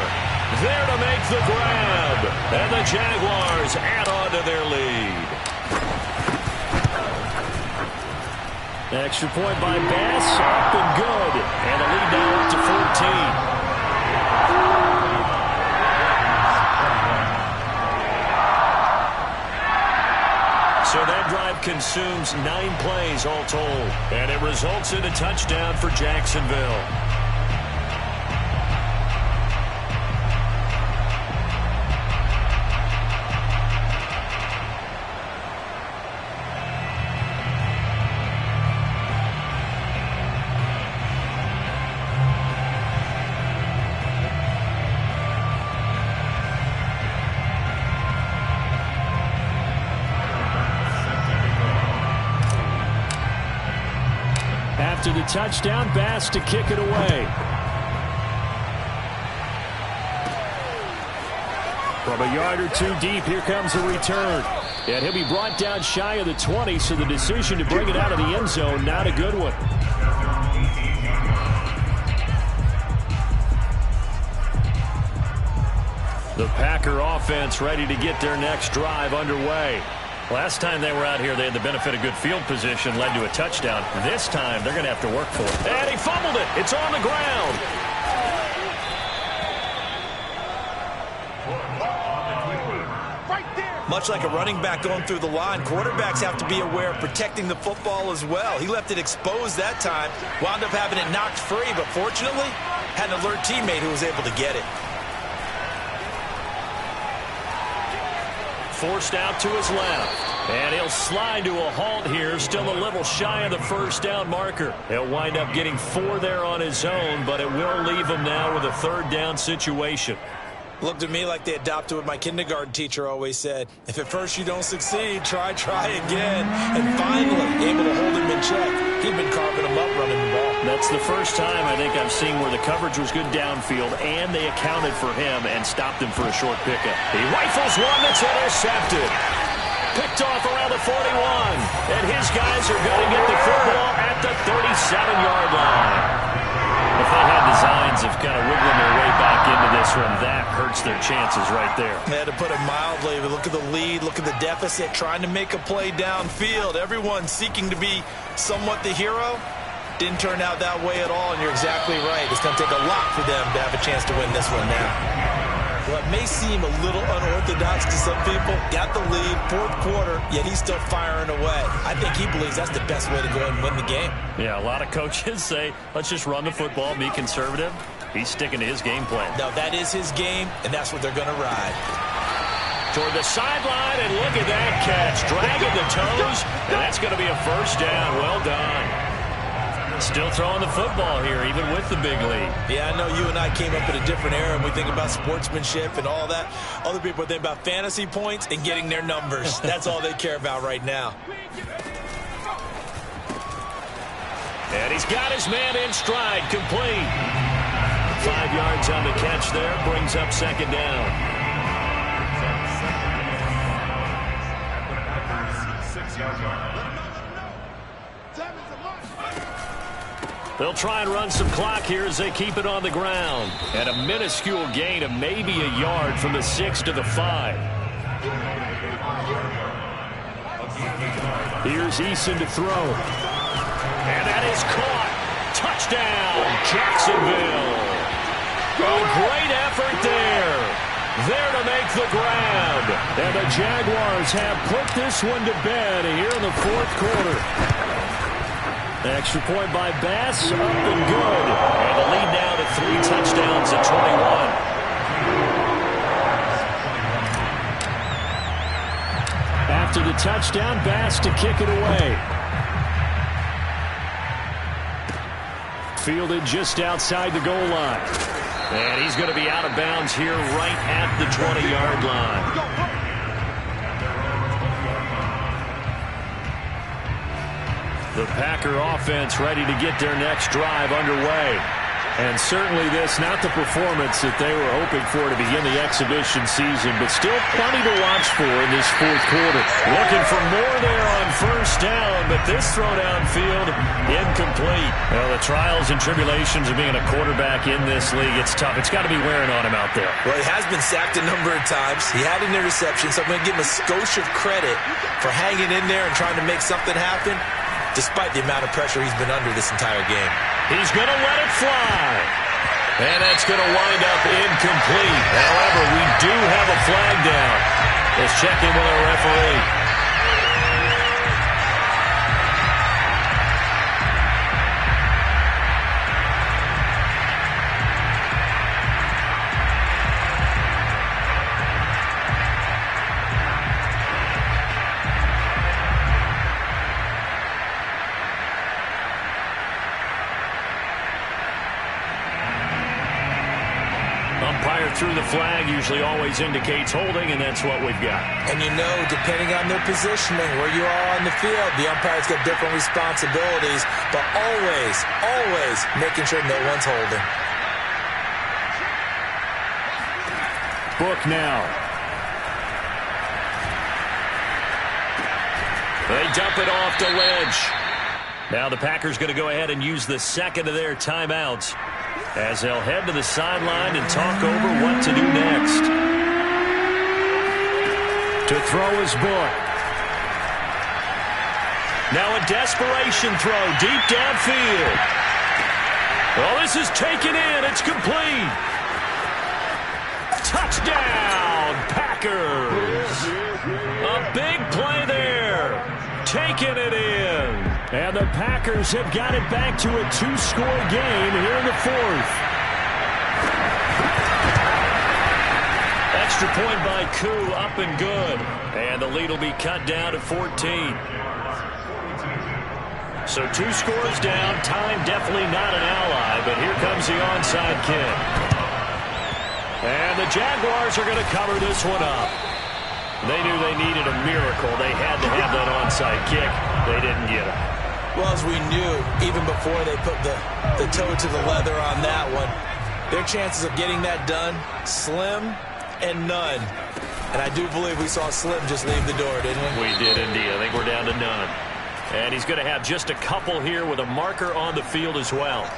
There to make the grab. And the Jaguars add on to their lead. Extra point by Bass, up and good. And the lead now up to 14. So that drive consumes 9 plays all told. And it results in a touchdown for Jacksonville. After the touchdown, Bass to kick it away. From a yard or two deep, here comes a return. And he'll be brought down shy of the 20, so the decision to bring it out of the end zone, not a good one. The Packer offense ready to get their next drive underway. Last time they were out here, they had the benefit of good field position, led to a touchdown. This time, they're going to have to work for it. And he fumbled it. It's on the ground.
Much like a running back going through the line, quarterbacks have to be aware of protecting the football as well. He left it exposed that time, wound up having it knocked free, but fortunately, had an alert teammate who was able to get it.
Forced out to his left. And he'll slide to a halt here, still a little shy of the first down marker. He'll wind up getting 4 there on his own, but it will leave him now with a 3rd down situation.
Looked to me like they adopted what my kindergarten teacher always said. If at first you don't succeed, try again. And finally, able to hold him in check. He'd been carving him up running the ball.
That's the first time I think I've seen where the coverage was good downfield and they accounted for him and stopped him for a short pickup. He rifles one that's intercepted. Picked off around the 41. And his guys are going to get the football at the 37-yard line. If they had designs of kind of wiggling their way back into this one, that hurts their chances right there.
They had to put it mildly, but look at the lead, look at the deficit, trying to make a play downfield. Everyone seeking to be somewhat the hero. Didn't turn out that way at all, and you're exactly right. It's going to take a lot for them to have a chance to win this one now. Well, it may seem a little unorthodox to some people. Got the lead, 4th quarter, yet he's still firing away. I think he believes that's the best way to go ahead and win the game.
Yeah, a lot of coaches say, let's just run the football, be conservative. He's sticking to his game plan.
No, that is his game, and that's what they're going to ride.
Toward the sideline, and look at that catch. Dragging the toes, and that's going to be a 1st down. Well done. Still throwing the football here, even with the big lead.
Yeah, I know you and I came up in a different era, and we think about sportsmanship and all that. Other people think about fantasy points and getting their numbers. That's all they care about right now.
And he's got his man in stride, complete. 5 yards on the catch there, brings up 2nd down.
6-yard line.
They'll try and run some clock here as they keep it on the ground. And a minuscule gain of maybe a yard from the 6 to the 5. Here's Eason to throw. And that is caught. Touchdown, Jacksonville. A great effort there. There to make the grab. And the Jaguars have put this one to bed here in the 4th quarter. Extra point by Bass, up and good. And the lead now to 3 touchdowns at 21. After the touchdown, Bass to kick it away. Fielded just outside the goal line. And he's going to be out of bounds here right at the 20-yard line. The Packer offense ready to get their next drive underway. And certainly this, not the performance that they were hoping for to begin the exhibition season, but still plenty to watch for in this 4th quarter. Looking for more there on 1st down, but this throw downfield incomplete. Well, the trials and tribulations of being a quarterback in this league, it's tough. It's got to be wearing on him out there.
Well, he has been sacked a number of times. He had an interception, so I'm going to give him a skosh of credit for hanging in there and trying to make something happen, despite the amount of pressure he's been under this entire game.
He's going to let it fly. And that's going to wind up incomplete. However, we do have a flag down. Let's check in with our referee. Through the flag usually always indicates holding, and that's what we've got.
And you know, depending on their positioning, where you are on the field, the umpire's got different responsibilities, but always making sure no one's holding.
Book now. They dump it off to Lynch. Now the Packers going to go ahead and use the 2nd of their timeouts as they'll head to the sideline and talk over what to do next. To throw his Book. Now a desperation throw deep downfield. Well, this is taken in. It's complete. Touchdown, Packers. A big play there. Taking it in. And the Packers have got it back to a 2-score game here in the 4th. extra point by Koo, up and good. And the lead will be cut down to 14. So 2 scores down. Time definitely not an ally, but here comes the onside kick. And the Jaguars are going to cover this one up. They knew they needed a miracle. They had to have that onside kick. They didn't get it.
Well, as we knew, even before they put the toe to the leather on that one, their chances of getting that done, slim and none. And I do believe we saw Slim just leave the door, didn't we?
We did indeed. I think we're down to none. And he's going to have just a couple here with a marker on the field as well.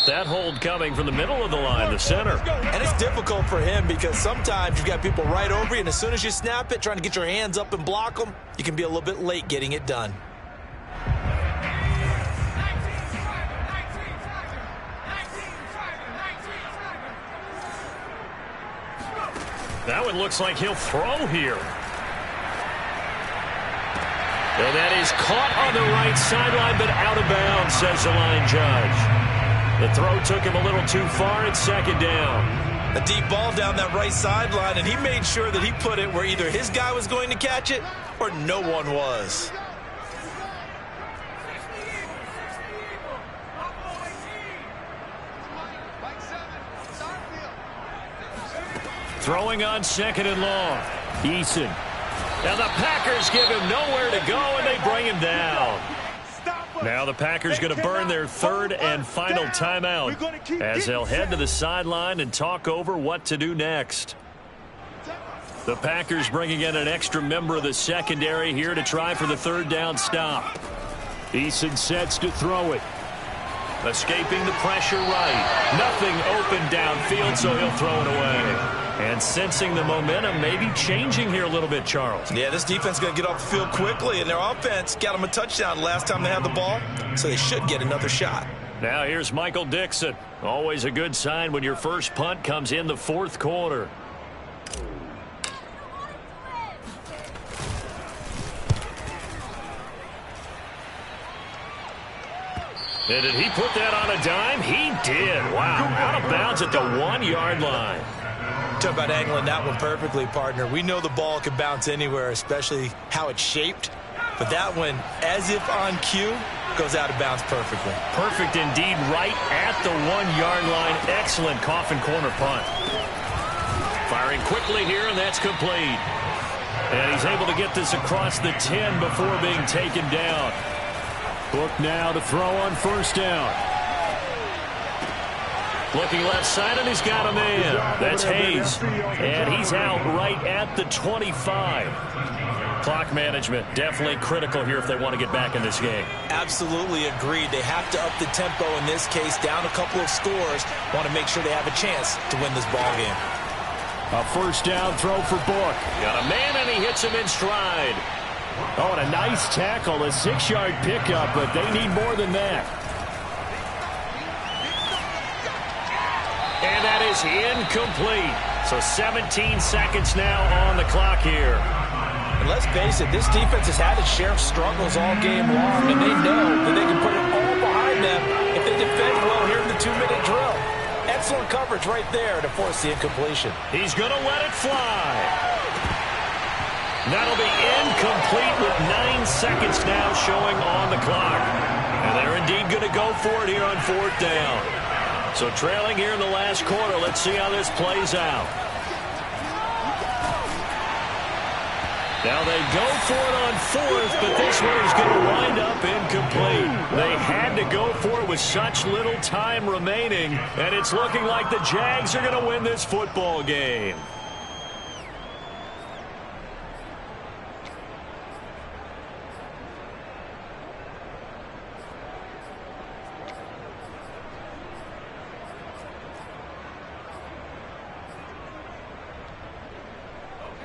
That hold coming from the middle of the line, the center.
And it's difficult for him because sometimes you've got people right over you, and as soon as you snap it, trying to get your hands up and block them, you can be a little bit late getting it done.
That one looks like he'll throw here. And that is caught on the right sideline, but out of bounds, says the line judge. The throw took him a little too far. It's second down.
A deep ball down that right sideline, and he made sure that he put it where either his guy was going to catch it or no one was.
Throwing on second and long. Eason. Now the Packers give him nowhere to go, and they bring him down. Now the Packers going to burn their third and final timeout as they'll head to the sideline and talk over what to do next. The Packers bringing in an extra member of the secondary here to try for the third down stop. Eason sets to throw it. Escaping the pressure right. Nothing open downfield, so he'll throw it away. And sensing the momentum maybe changing here a little bit, Charles.
Yeah, this defense is going to get off the field quickly, and their offense got them a touchdown last time they had the ball, so they should get another shot.
Now here's Michael Dixon. Always a good sign when your first punt comes in the fourth quarter. And did he put that on a dime? He did. Wow. Out of bounds at the 1-yard line.
Talk about angling that one perfectly, partner. We know the ball can bounce anywhere, especially how it's shaped. But that one, as if on cue, goes out of bounds perfectly.
Perfect indeed, right at the 1-yard line. Excellent coffin corner punt. Firing quickly here, and that's complete. And he's able to get this across the 10 before being taken down. Book now to throw on first down. Looking left side, and he's got a man. That's Hayes. And he's out right at the 25. Clock management definitely critical here if they want to get back in this game.
Absolutely agreed. They have to up the tempo in this case, down a couple of scores. Want to make sure they have a chance to win this ball game.
A first down throw for Book. Got a man, and he hits him in stride. Oh, and a nice tackle, a 6-yard pickup, but they need more than that. And that is incomplete. So 17 seconds now on the clock here.
And let's face it, this defense has had its share of struggles all game long, and they know that they can put it all behind them if they defend well here in the 2-minute drill. Excellent coverage right there to force the incompletion.
He's going to let it fly. That'll be incomplete with 9 seconds now showing on the clock. And they're indeed going to go for it here on fourth down. So trailing here in the last quarter, let's see how this plays out. Now they go for it on fourth, but this one is going to wind up incomplete. They had to go for it with such little time remaining, and it's looking like the Jags are going to win this football game.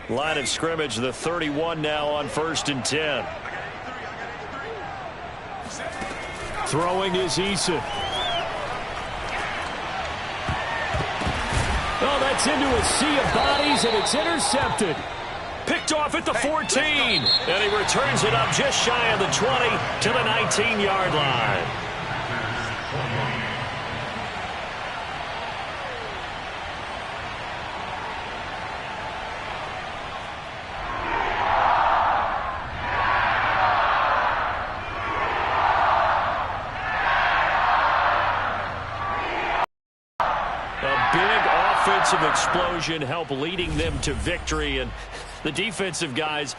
Line of scrimmage, the 31 now on 1st and 10. Throwing is Eason. Oh, that's into a sea of bodies, and it's intercepted. Picked off at the 14. And he returns it up just shy of the 20 to the 19-yard line. Offensive explosion help leading them to victory, and the defensive guys